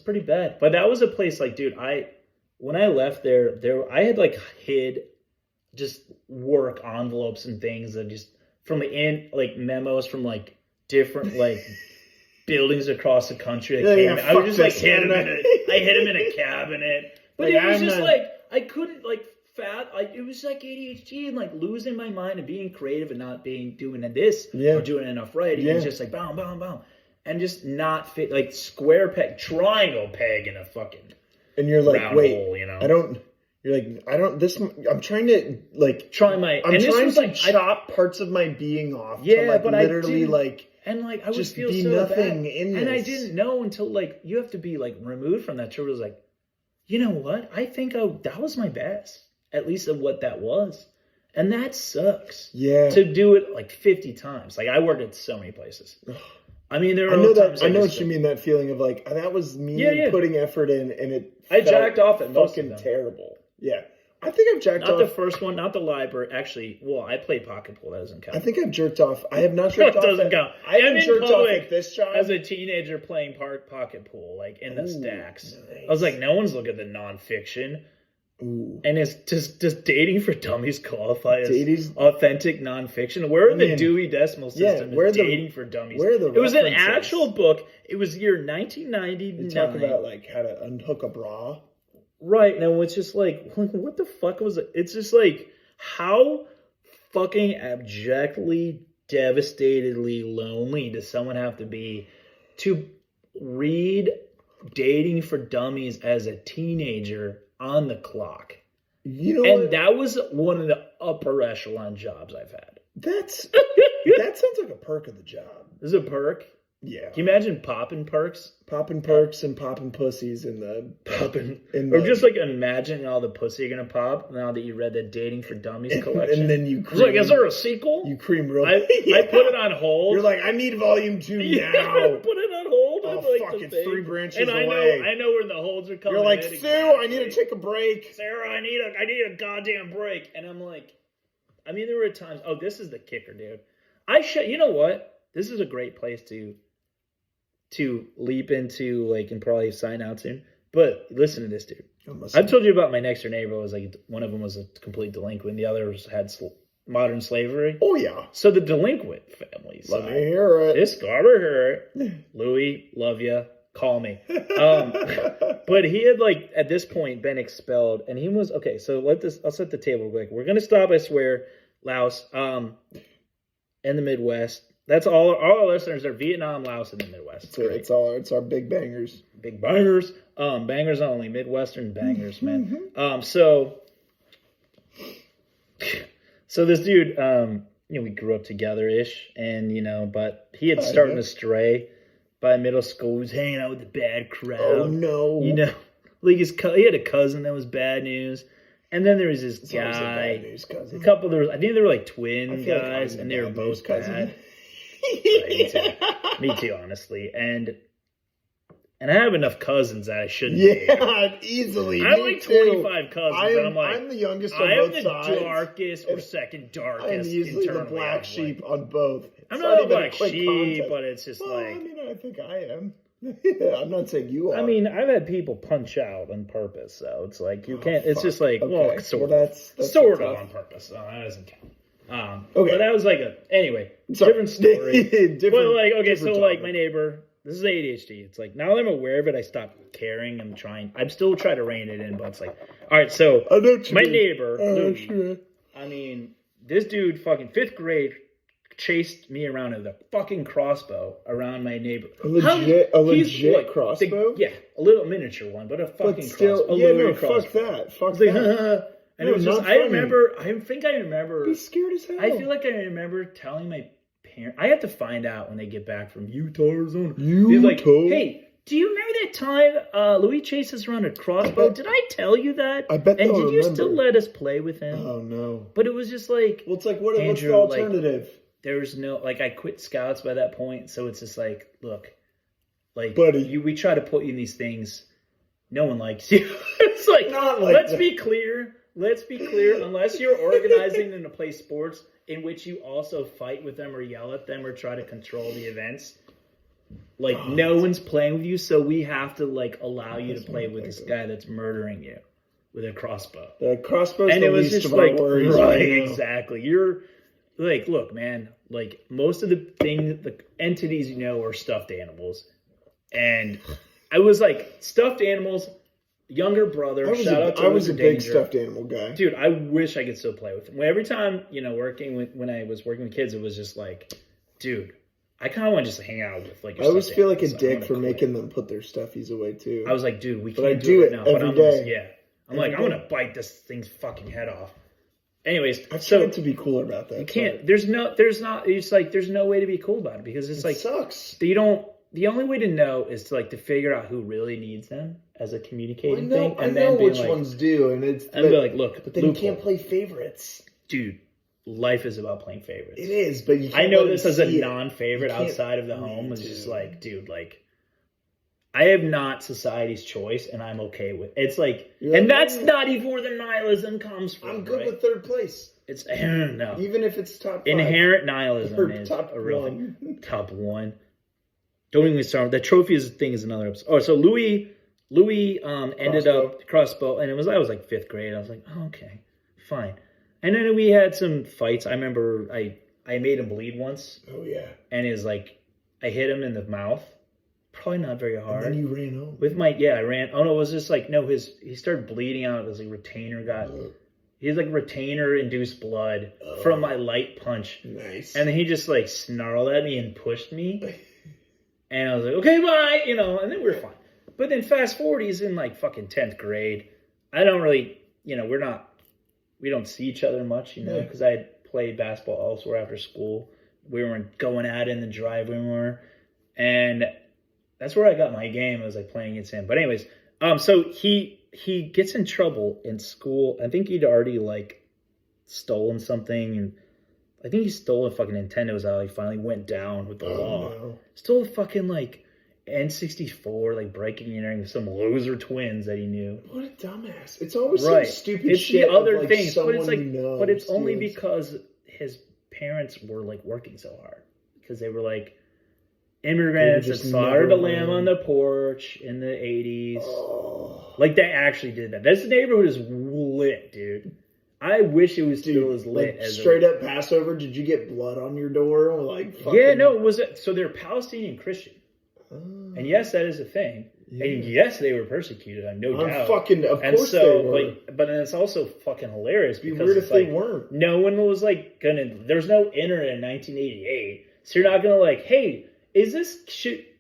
Speaker 1: pretty bad. But that was a place like, dude, when I left there, I had like hid just work envelopes and things that just from like memos from like different like buildings across the country. I was just like hid them in a cabinet. But it was just like I couldn't like it was like ADHD and like losing my mind and being creative and not doing this or doing enough writing. It's just like boom, boom, boom, and just not fit like square peg, triangle peg in a fucking.
Speaker 2: And you're like, wait,
Speaker 1: hole, you know?
Speaker 2: I'm trying to like chop parts of my being off.
Speaker 1: Yeah,
Speaker 2: to, like,
Speaker 1: but
Speaker 2: literally
Speaker 1: I
Speaker 2: like.
Speaker 1: And like I would
Speaker 2: just
Speaker 1: feel
Speaker 2: be
Speaker 1: so
Speaker 2: nothing
Speaker 1: bad.
Speaker 2: in this.
Speaker 1: And I didn't know until like you have to be like removed from that. Trevor was like, you know what? I think that was my best, at least of what that was, and that sucks.
Speaker 2: Yeah.
Speaker 1: To do it like 50 times. Like I worked at so many places. I mean, there.
Speaker 2: I know what you mean. That feeling of like that was me putting effort in, and I
Speaker 1: jacked off at most
Speaker 2: fucking terrible. Yeah. I think I've jacked off.
Speaker 1: Not the first one, not the library. Actually, well, I played pocket pool. That doesn't count.
Speaker 2: I think I've jerked off. I have not jerked off.
Speaker 1: That doesn't count.
Speaker 2: I haven't jerked off at this job.
Speaker 1: As a teenager playing pocket pool, like in the stacks. Nice. I was like, no one's looking at the nonfiction.
Speaker 2: Ooh.
Speaker 1: And it's just dating for dummies qualify as authentic nonfiction. Where the Dewey Decimal System is dating for dummies? It was an actual book. It was year 1999.
Speaker 2: You talk about like how to unhook a bra.
Speaker 1: Right, now it's just like, what the fuck was it? It's just like, how fucking abjectly, devastatedly lonely does someone have to be to read Dating for Dummies as a teenager on the clock?
Speaker 2: You know,
Speaker 1: that was one of the upper echelon jobs I've had.
Speaker 2: That sounds like a perk of the job.
Speaker 1: Is it a perk?
Speaker 2: Yeah.
Speaker 1: Can you imagine popping perks?
Speaker 2: Popping perks and popping pussies in the
Speaker 1: or just like imagining all the pussy you're gonna pop now that you read the Dating for Dummies collection.
Speaker 2: And then you cream,
Speaker 1: like, is there a sequel?
Speaker 2: You cream real.
Speaker 1: I put it on hold.
Speaker 2: You're like, I need volume 2 now.
Speaker 1: Put it on hold.
Speaker 2: Oh fuck! It's 3 branches away.
Speaker 1: I know where the holds are coming.
Speaker 2: You're like, Sue, I need to take a break.
Speaker 1: Sarah, I need a goddamn break. And I'm like, I mean, there were times. Oh, this is the kicker, dude. You know what? This is a great place to leap into, like, and probably sign out soon. But listen to this, dude. I've told you about my next door neighbor. Was like one of them was a complete delinquent. The others had modern slavery.
Speaker 2: Oh yeah.
Speaker 1: So the delinquent family.
Speaker 2: Let me hear it.
Speaker 1: This Garber here, Louis, love ya. Call me. But he had like at this point been expelled, and he was okay. So I'll set the table quick. We're gonna stop. I swear, Laos, in the Midwest. That's all our listeners are Vietnam, Laos, and the Midwest.
Speaker 2: It's our big bangers.
Speaker 1: Big bangers. Bangers only. Midwestern bangers, man. So this dude, we grew up together-ish, and, but he had started to stray by middle school. He was hanging out with the bad crowd.
Speaker 2: Oh, no.
Speaker 1: Like he had a cousin that was bad news. And then there was this guy.
Speaker 2: A bad news cousin.
Speaker 1: I think they were like twin guys, and they were both bad. Right, me too, honestly. And I have enough cousins that I shouldn't be.
Speaker 2: Yeah, easily.
Speaker 1: I have like 25 cousins, and I'm like,
Speaker 2: I'm the youngest on both sides.
Speaker 1: I am the darkest or second darkest.
Speaker 2: I'm usually the black sheep on both.
Speaker 1: I'm not a black sheep, but it's just like...
Speaker 2: I mean, I think I am. Yeah, I'm not saying you are.
Speaker 1: I mean, I've had people punch out on purpose, so it's like, you can't... It's just like, well, sort of.
Speaker 2: That's
Speaker 1: sort of on purpose. So that doesn't count. Okay. But that was like different story. But like, okay, so topic. Like my neighbor, this is ADHD. It's like, now that I'm aware of it, I stopped caring. I'm still trying to rein it in, but it's like, all right, so my neighbor, Louis, I mean, this dude fucking 5th grade chased me around with a fucking crossbow around my neighbor.
Speaker 2: A legit crossbow?
Speaker 1: Yeah, a little miniature one, but a fucking crossbow.
Speaker 2: Fuck that. Fuck that.
Speaker 1: And it was just, I think I remember.
Speaker 2: He's scared as hell.
Speaker 1: I feel like I remember telling my parents, I have to find out when they get back from Utah, Arizona. He's like, hey, Do you remember that time Louis chased us around a crossbow? Did I tell you that?
Speaker 2: I bet.
Speaker 1: And did you still let us play with him?
Speaker 2: Oh no!
Speaker 1: But it was just like,
Speaker 2: well, it's like what's
Speaker 1: Andrew,
Speaker 2: the alternative?
Speaker 1: Like, there's no I quit Scouts by that point, so it's just like, look, like,
Speaker 2: buddy,
Speaker 1: we try to put you in these things. No one likes you. It's like, let's be clear. Let's be clear. Unless you're organizing them to play sports in which you also fight with them or yell at them or try to control the events. Like, no one's playing with you, so we have to, like, allow you to play with this guy that's murdering you with a crossbow.
Speaker 2: The crossbow's and the least of our worries.
Speaker 1: Right, exactly. You're, like, look, man, like, most of the entities are stuffed animals. And I was, like, stuffed animals, younger brother, shout out to
Speaker 2: I was a big stuffed animal guy.
Speaker 1: Dude, I wish I could still play with him. Every time, when I was working with kids, it was just like, dude, I kind of want to just hang out with like.
Speaker 2: I always feel like a dick for making them put their stuffies away too.
Speaker 1: I was like, dude, we can't do it right now.
Speaker 2: Every day.
Speaker 1: I'm gonna bite this thing's fucking head off. Anyways,
Speaker 2: I've tried to be cooler about that.
Speaker 1: You can't. There's no way to be cool about it because it
Speaker 2: sucks.
Speaker 1: You don't. The only way to know is to to figure out who really needs them as a communicating thing,
Speaker 2: and then which ones do, and
Speaker 1: be like, look,
Speaker 2: but then you can't play favorites,
Speaker 1: dude. Life is about playing favorites.
Speaker 2: It is, but you can't
Speaker 1: I know this as a non-favorite outside of the home. It's just like, dude, like, I am not society's choice, and I'm okay with it. It's like, and that's not even where the nihilism comes from.
Speaker 2: I'm good with third place.
Speaker 1: It's no,
Speaker 2: even if it's top 5.
Speaker 1: Inherent nihilism is
Speaker 2: top
Speaker 1: a real thing. Top 1. Don't even start. The trophies thing is another episode. Oh, so Louis ended up crossbow, and I was like 5th grade. I was like, oh, okay, fine. And then we had some fights. I remember I made him bleed once.
Speaker 2: Oh, yeah.
Speaker 1: And it was like, I hit him in the mouth. Probably not very hard.
Speaker 2: And then you ran home.
Speaker 1: I ran. Oh, no, it was just like, no, he started bleeding out. It was like retainer he had like retainer-induced blood from my light punch.
Speaker 2: Nice.
Speaker 1: And then he just like snarled at me and pushed me. And I was like, okay, bye, and then we were fine. But then fast forward, he's in like fucking 10th grade. I don't really, we don't see each other much, because I had played basketball elsewhere after school. We weren't going out in the driveway more. And that's where I got my game. I was like playing against him. But anyways, so he gets in trouble in school. I think he'd already like stolen something. And I think he stole a fucking Nintendo's out. He finally went down with the law. No. Stole a fucking like N64, like breaking and entering some loser twins that he knew.
Speaker 2: What a dumbass! It's always some stupid shit.
Speaker 1: It's the other things,
Speaker 2: but it's like,
Speaker 1: but it's only because his parents were like working so hard because they were like immigrants that slaughtered a lamb on the porch in the 80s. Oh. Like they actually did that. This neighborhood is lit, dude. I wish it was still as lit as
Speaker 2: straight up Passover. Did you get blood on your door?
Speaker 1: It was. So they're Palestinian Christian. And yes, that is a thing. Yeah. And yes, they were persecuted. I no doubt.
Speaker 2: Of course they were.
Speaker 1: But it's also fucking hilarious because
Speaker 2: weird if they weren't.
Speaker 1: No one was like gonna. There's no internet in 1988, so you're not gonna like, hey, is this shit?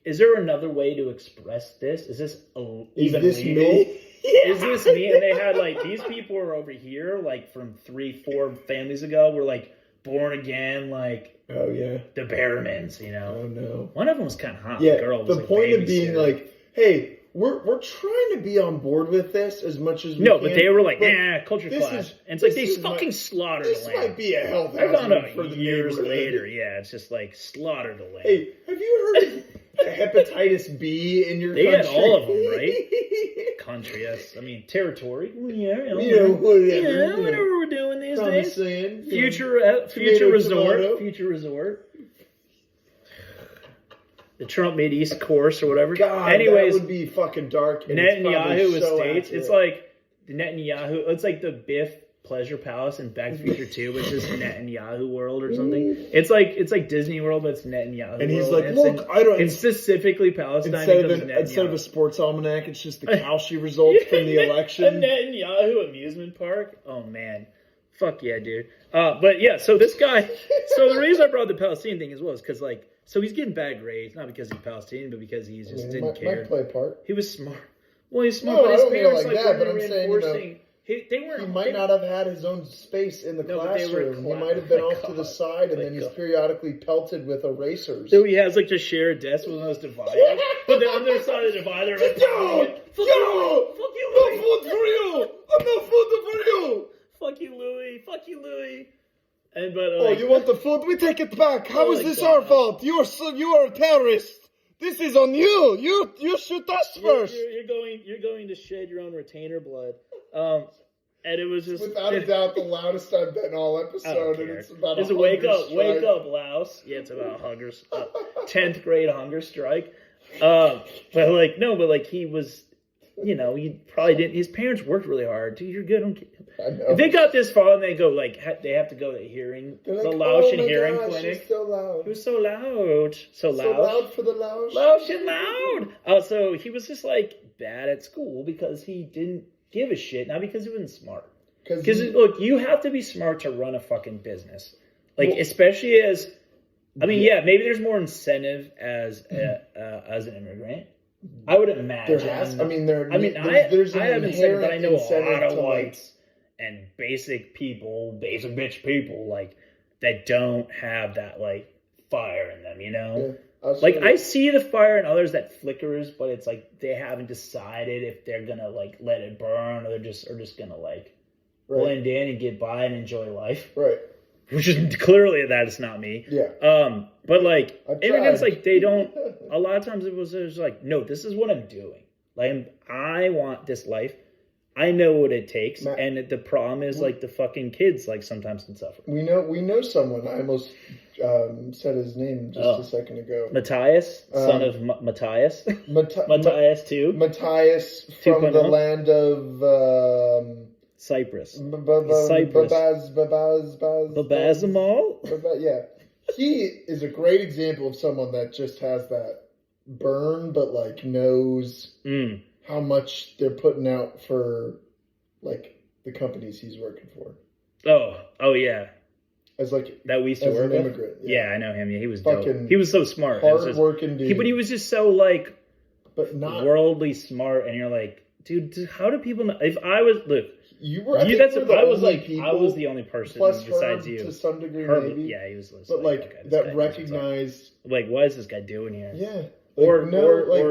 Speaker 1: Is there another way to express this? Is this even legal?
Speaker 2: Me? Yeah.
Speaker 1: Is this me? And they had like these people were over here, like from 3-4 families ago, were like born again, like.
Speaker 2: Oh, yeah.
Speaker 1: The Behrmans,
Speaker 2: Oh, no.
Speaker 1: One of them was kind of hot.
Speaker 2: Yeah,
Speaker 1: the girl was
Speaker 2: the point of being like, hey, we're trying to be on board with this as much as we can.
Speaker 1: No, but they were like, culture clash. And it's like, they fucking slaughtered the land.
Speaker 2: This might be a health hazard for the
Speaker 1: years later. Yeah, it's just like, slaughtered the land.
Speaker 2: Hey, have you heard of hepatitis B in your country?
Speaker 1: They had all of them, right? Country, yes. I mean, territory. Yeah,
Speaker 2: whatever.
Speaker 1: Whatever we're doing these days.
Speaker 2: Saying,
Speaker 1: future resort. Future resort. The Trump Mid-East course or whatever.
Speaker 2: God,
Speaker 1: anyways,
Speaker 2: that would be fucking dark. And
Speaker 1: Netanyahu
Speaker 2: so
Speaker 1: estates.
Speaker 2: accurate.
Speaker 1: It's like the Netanyahu. It's like the Biff Pleasure Palace in Back to the Future 2, which is Netanyahu World or something. It's like Disney World, but it's Netanyahu.
Speaker 2: And he's
Speaker 1: World.
Speaker 2: like, look, I don't.
Speaker 1: It's specifically Palestine.
Speaker 2: Instead of a sports almanac, it's just the Kalshi results from the election.
Speaker 1: The Netanyahu amusement park. Oh man, fuck yeah, dude. But yeah, so this guy. So the reason I brought the Palestinian thing as well is because like. So he's getting bad grades, not because he's Palestinian, but because he just didn't care.
Speaker 2: Might play a part.
Speaker 1: He was smart. Well, he's smart,
Speaker 2: No,
Speaker 1: but
Speaker 2: I
Speaker 1: his
Speaker 2: don't mean it
Speaker 1: parents
Speaker 2: like that, but I'm saying, He might not have had his own space in the classroom. He might have been off to the side, and then he's periodically pelted with erasers.
Speaker 1: So he has like to share a desk with those dividers. But the other side of the divider, fuck you, Louis.
Speaker 2: No food for you. I'm no food for you.
Speaker 1: Fuck you, Louis. And
Speaker 2: you want the food? We take it back. How is this our fault? You are a terrorist. This is on you. You shoot us first.
Speaker 1: You're going to shed your own retainer blood. And it was just
Speaker 2: without a doubt the loudest I've been all episode, and it's about
Speaker 1: a wake up, Laos. Yeah, it's about hunger, 10th grade hunger strike. But he was, he probably didn't. His parents worked really hard. Dude, you're good on. If they got this far and they go they have to go to hearing the Laotian hearing clinic.
Speaker 2: So loud.
Speaker 1: It was so loud,
Speaker 2: so loud for the Laos.
Speaker 1: Laotian loud. So he was just bad at school because he didn't give a shit, not because he wasn't smart. Because look, you have to be smart to run a fucking business, especially as. I mean, maybe there's more incentive as an immigrant. I would imagine.
Speaker 2: There's
Speaker 1: I have incentive, but I know a lot of whites and basic bitch people that don't have that fire in them, Yeah, I see the fire in others that flickers, but it's they haven't decided if they're gonna let it burn or they're just gonna blend in and get by and enjoy life.
Speaker 2: Right.
Speaker 1: Which is clearly that it's not me.
Speaker 2: Yeah.
Speaker 1: But immigrants they don't. A lot of times it was no, this is what I'm doing. I want this life. I know what it takes, and the problem is the fucking kids sometimes can suffer.
Speaker 2: We know someone. I almost said his name just a second ago.
Speaker 1: Matthias, son of Matthias. Matthias too.
Speaker 2: Matthias from the land of
Speaker 1: Cyprus.
Speaker 2: Babazimal? Yeah. He is a great example of someone that just has that burn, but knows how much they're putting out for the companies he's working for.
Speaker 1: Oh yeah.
Speaker 2: As
Speaker 1: that we used to work
Speaker 2: with? Immigrant.
Speaker 1: Yeah, I know him. Yeah, he was dope. He was so smart.
Speaker 2: Hard-working dude.
Speaker 1: But he was just so
Speaker 2: but not
Speaker 1: worldly smart, and you're dude, how do people know? If I was
Speaker 2: you were.
Speaker 1: I was the only person besides you.
Speaker 2: To some degree,
Speaker 1: Herb,
Speaker 2: maybe.
Speaker 1: Yeah, he was.
Speaker 2: But that recognized.
Speaker 1: What is this guy doing here?
Speaker 2: Yeah.
Speaker 1: Or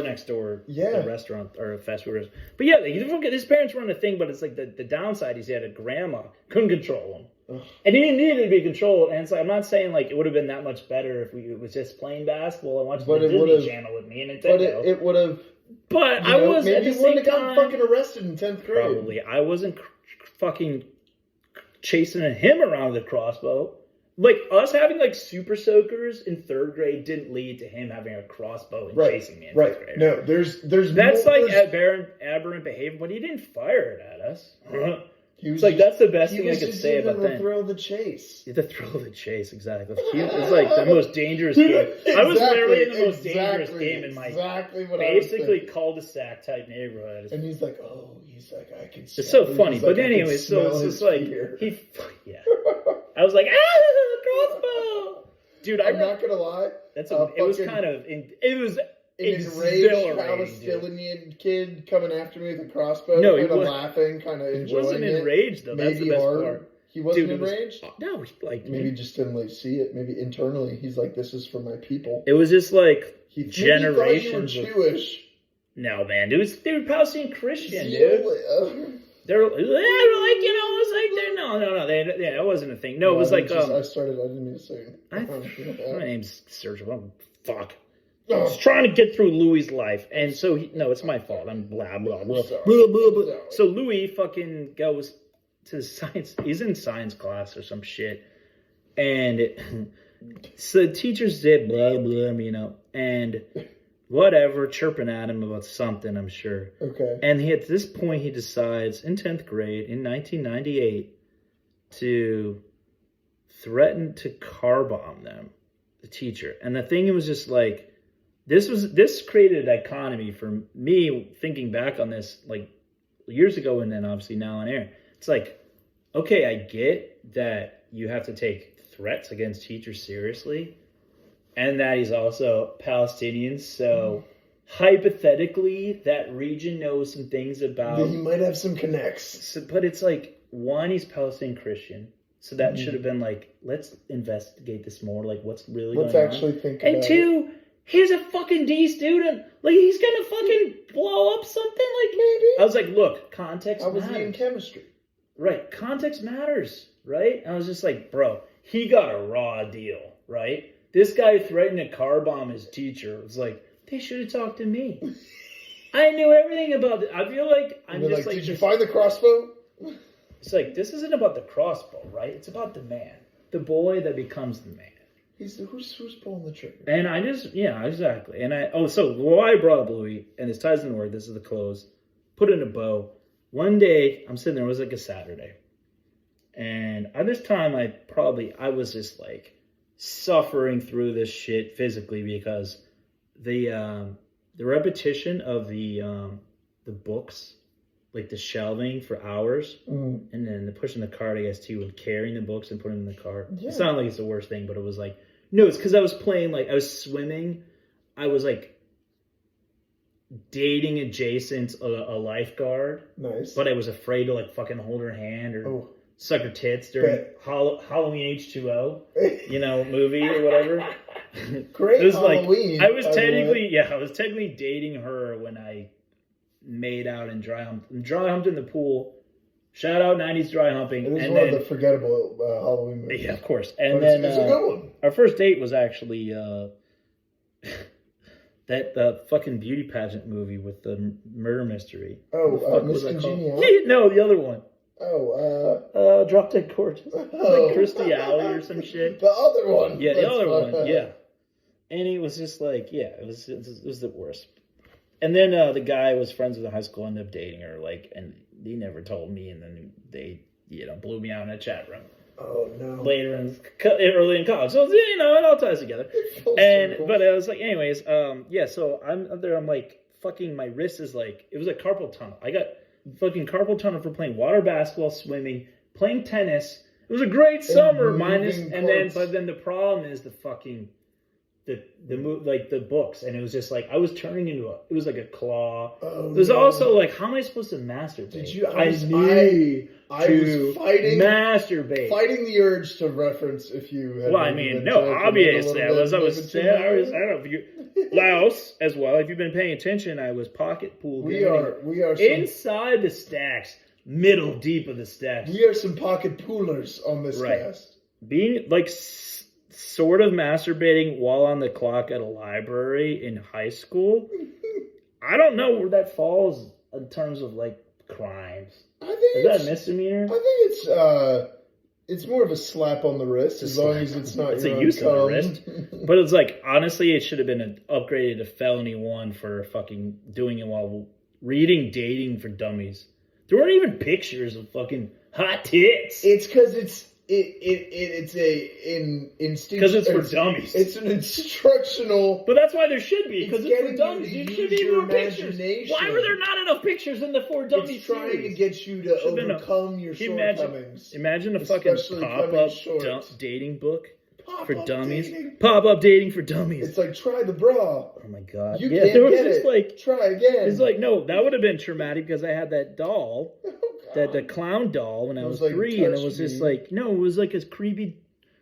Speaker 1: next door, a restaurant or a fast food restaurant. But yeah, you don't get his parents run a thing, but it's the downside is he had a grandma couldn't control him, and he didn't need to be controlled. And it's I'm not saying it would have been that much better if it was just playing basketball and watching the Disney Channel with me and Nintendo.
Speaker 2: But it would have.
Speaker 1: But I was
Speaker 2: maybe
Speaker 1: at the
Speaker 2: you
Speaker 1: same
Speaker 2: wouldn't have gotten fucking arrested in 10th grade.
Speaker 1: Probably I wasn't fucking chasing him around with a crossbow. Us having super soakers in 3rd grade didn't lead to him having a crossbow and chasing me in 5th grade.
Speaker 2: No, there's
Speaker 1: that's aberrant behavior, but he didn't fire it at us. He was that's the best thing I could say about that.
Speaker 2: The thrill of the chase.
Speaker 1: The thrill of the chase, exactly. It was the most dangerous game. Exactly, I was literally in the most dangerous game in my basically cul-de-sac type neighborhood.
Speaker 2: And he's I can.
Speaker 1: It's so funny, but anyway, so it's just I was crossbow, dude.
Speaker 2: I'm not gonna lie.
Speaker 1: It was kind of. It was.
Speaker 2: An enraged Palestinian kid coming after me with a crossbow, kind of laughing, kind of enjoying it. He wasn't
Speaker 1: enraged, though. That's the best part.
Speaker 2: He wasn't enraged?
Speaker 1: No,
Speaker 2: maybe just didn't see it. Maybe internally, he's this is for my people.
Speaker 1: It was just generations.
Speaker 2: He thought you were Jewish.
Speaker 1: No, man. They were Palestinian Christian, dude. They're no. That wasn't a thing. No, it was
Speaker 2: I didn't mean to say.
Speaker 1: My name's Sergio. Fuck. I was trying to get through Louis' life, and so it's my fault. I'm blah blah blah blah blah blah. So Louis fucking goes to science. He's in science class or some shit, and so the teachers did blah blah, and whatever, chirping at him about something, I'm sure.
Speaker 2: Okay.
Speaker 1: And at this point, he decides in 10th grade in 1998 to threaten to car bomb them, the teacher. And the thing was just this created a dichotomy for me thinking back on this years ago and then obviously now on air. It's okay, I get that you have to take threats against teachers seriously and that he's also Palestinian, so hypothetically, that region knows some things about.
Speaker 2: He might have some connects.
Speaker 1: So, but it's like, one, he's Palestinian Christian. So that should have been like, let's investigate this more. Like, what's really going on?
Speaker 2: Let's actually think about it.
Speaker 1: And two, he's a fucking D student. Like, he's going to fucking blow up something. Like,
Speaker 2: maybe.
Speaker 1: I was like, look, context matters.
Speaker 2: I was in chemistry.
Speaker 1: Right. Context matters. Right? I was just like, bro, he got a raw deal. Right? This guy threatened to car bomb his teacher. It was like, they should have talked to me. I knew everything about it. I feel like I'm just like,
Speaker 2: did you find the crossbow?
Speaker 1: It's like, this isn't about the crossbow, right? It's about the man. The boy that becomes the man.
Speaker 2: Who's pulling the trigger?
Speaker 1: And I just, yeah, exactly. And so why I brought up Louis, and this ties in the word, this is the close, put it in a bow. One day, I'm sitting there, it was like a Saturday. And at this time, I was just like suffering through this shit physically because the repetition of the books, like the shelving for hours, and then the pushing the cart, I guess, too, and carrying the books and putting them in the cart. Yeah. It's not like it's the worst thing, but it was like, no, it's because I was playing, like, I was swimming. I was, like, dating adjacent a lifeguard.
Speaker 2: Nice.
Speaker 1: But I was afraid to, like, fucking hold her hand or suck her tits during Halloween H2O, movie or whatever.
Speaker 2: Great
Speaker 1: it was
Speaker 2: Halloween.
Speaker 1: Like, I was technically dating her when I made out and dry humped in the pool. Shout out 90s dry humping.
Speaker 2: It was one of the forgettable Halloween movies.
Speaker 1: Yeah, of course. And then
Speaker 2: it's a good one.
Speaker 1: Our first date was actually that fucking beauty pageant movie with the murder mystery.
Speaker 2: Oh, Miss Congeniality?
Speaker 1: No, the other one.
Speaker 2: Oh,
Speaker 1: Drop Dead Gorgeous. Like Kirstie Alley or some shit.
Speaker 2: The other one.
Speaker 1: Yeah, the other one. Yeah. And it was just like, it was the worst. And then the guy was friends with in high school, ended up dating her, like, and he never told me, and then they, blew me out in a chat room.
Speaker 2: Oh, no.
Speaker 1: Early in college. So, it all ties together. But I was like, anyways, so I'm up there, I'm like, fucking, my wrist is like, it was like carpal tunnel. I got fucking carpal tunnel for playing water basketball, swimming, playing tennis. It was a great summer, but then the problem is the fucking... the books, and it was just like I was turning into it was like a claw. It was also like, how am I supposed to masturbate?
Speaker 2: I was fighting
Speaker 1: masturbate,
Speaker 2: fighting the urge to reference if you had.
Speaker 1: Well, I mean, no, obviously I don't Laos as well. If you've been paying attention, I was pocket pool.
Speaker 2: We are
Speaker 1: inside the stacks, middle deep of the stacks.
Speaker 2: We are some pocket poolers on this cast.
Speaker 1: Being like sort of masturbating while on the clock at a library in high school. I don't know where that falls in terms of like crimes. Is that a misdemeanor?
Speaker 2: I think it's more of a slap on the wrist, as long as it's not. It's a use of the wrist.
Speaker 1: But it's like, honestly, it should have been upgraded to felony 1 for fucking doing it while reading Dating for Dummies. There weren't even pictures of fucking hot tits.
Speaker 2: It's because it's
Speaker 1: because it's for dummies.
Speaker 2: It's an instructional.
Speaker 1: But that's why there should be, because it's for dummies. You should be more pictures. Why were there not enough pictures in the For Dummies?
Speaker 2: It's trying to get you to overcome your shortcomings.
Speaker 1: Imagine a fucking pop-up dating book for dummies. Pop-up dating for dummies.
Speaker 2: It's like, try the bra.
Speaker 1: Oh my god.
Speaker 2: You can't get it. Like, try again.
Speaker 1: It's like, no, that would have been traumatic because I had that doll. The clown doll when I was 3, and it was just like, no, it was like a creepy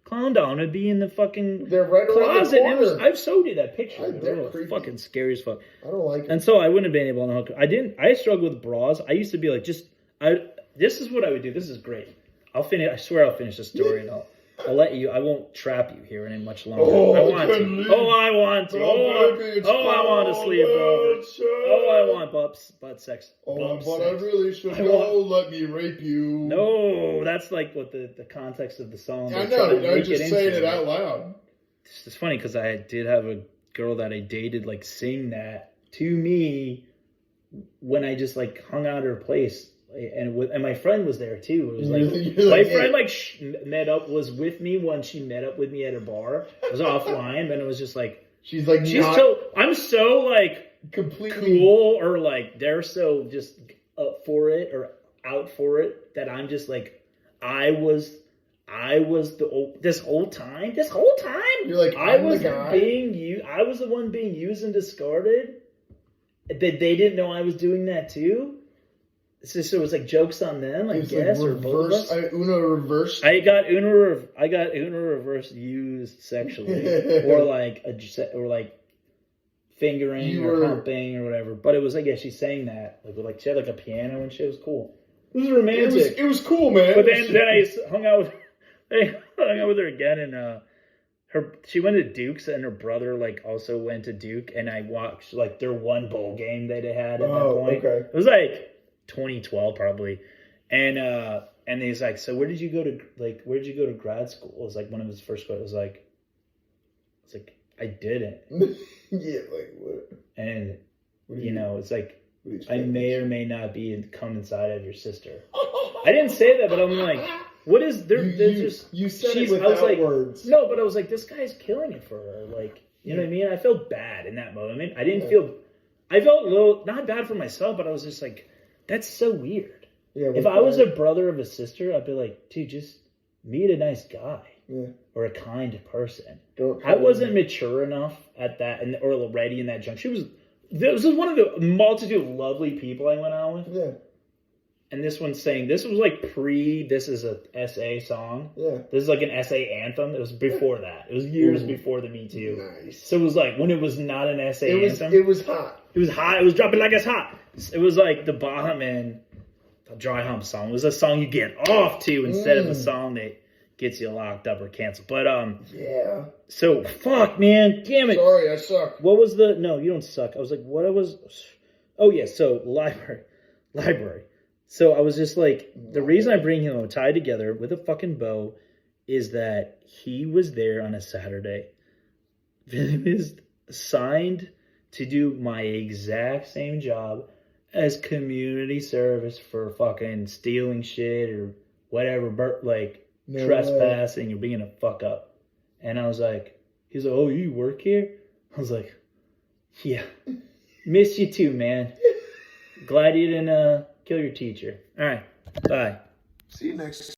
Speaker 1: clown doll, and it'd be in the fucking closet. And I've showed you that picture. They're fucking scary as fuck.
Speaker 2: I don't like it.
Speaker 1: And so I wouldn't have been able to hook. I struggled with bras. I used to be like, this is what I would do. This is great. I swear I'll finish the story, and I'll let you. I won't trap you here any much longer. I want to. I want to. I want to sleep over. I want butt sex.
Speaker 2: I really should go. Let me rape you.
Speaker 1: No, that's like what the context of the song.
Speaker 2: I know. I'm just saying it out loud.
Speaker 1: It's funny because I did have a girl that I dated like sing that to me when I just like hung out at her place. And my friend was there too. It was like my friend was with me when she met up with me at a bar. It was offline, and it was just like I'm so like completely cool, or like they're so just up for it or out for it that I'm just like I was this whole time.
Speaker 2: You're like, I was
Speaker 1: the one being used and discarded. that they didn't know I was doing that too. So it was like jokes on them, I guess,
Speaker 2: like
Speaker 1: or both of us.
Speaker 2: Uno reversed.
Speaker 1: I got Uno reverse used sexually, or like fingering or humping or whatever. But it was like, yeah, she sang that like she had like a piano and shit. It was cool. It was romantic.
Speaker 2: It was cool, man.
Speaker 1: But then I hung out with her again, and she went to Duke's, and her brother like also went to Duke, and I watched like their one bowl game that they had at that point. Okay. It was like 2012 probably, and he's like, so where did you go to grad school? It was like one of his first questions. It's like I didn't.
Speaker 2: Yeah, like what? And
Speaker 1: it's like I may or may not be come inside of your sister. I didn't say that, but I'm like, what is there?
Speaker 2: You said it without words.
Speaker 1: No, but I was like, this guy's killing it for her. Like, you know what I mean? I felt bad in that moment. I felt a little not bad for myself, but I was just like, that's so weird. Yeah. If I was a brother of a sister, I'd be like, dude, just meet a nice guy. Yeah. Or a kind person. I wasn't mature enough at that, or ready in that junction. This was one of the multitude of lovely people I went out with. Yeah. And this one's saying, this was like this is a SA song. Yeah. This is like an SA anthem. It was before that. It was years before the Me Too. Nice. So it was like when it was not an SA anthem.
Speaker 2: It was hot.
Speaker 1: It was hot. It was dropping like it's hot. It was like the Baha Man, the Dry Hump song. It was a song you get off to instead of a song that gets you locked up or canceled. But yeah. So fuck, man, damn it.
Speaker 2: Sorry, I suck.
Speaker 1: What was no, you don't suck. I was like, what I was. Oh yeah, so library. So I was just like, the reason I bring him tied together with a fucking bow is that he was there on a Saturday. He was assigned to do my exact same job as community service for fucking stealing shit or whatever, like trespassing or being a fuck up. And I was like, he's like, oh, you work here? I was like, yeah. Miss you too, man. Glad you didn't kill your teacher. All right. Bye.
Speaker 2: See you next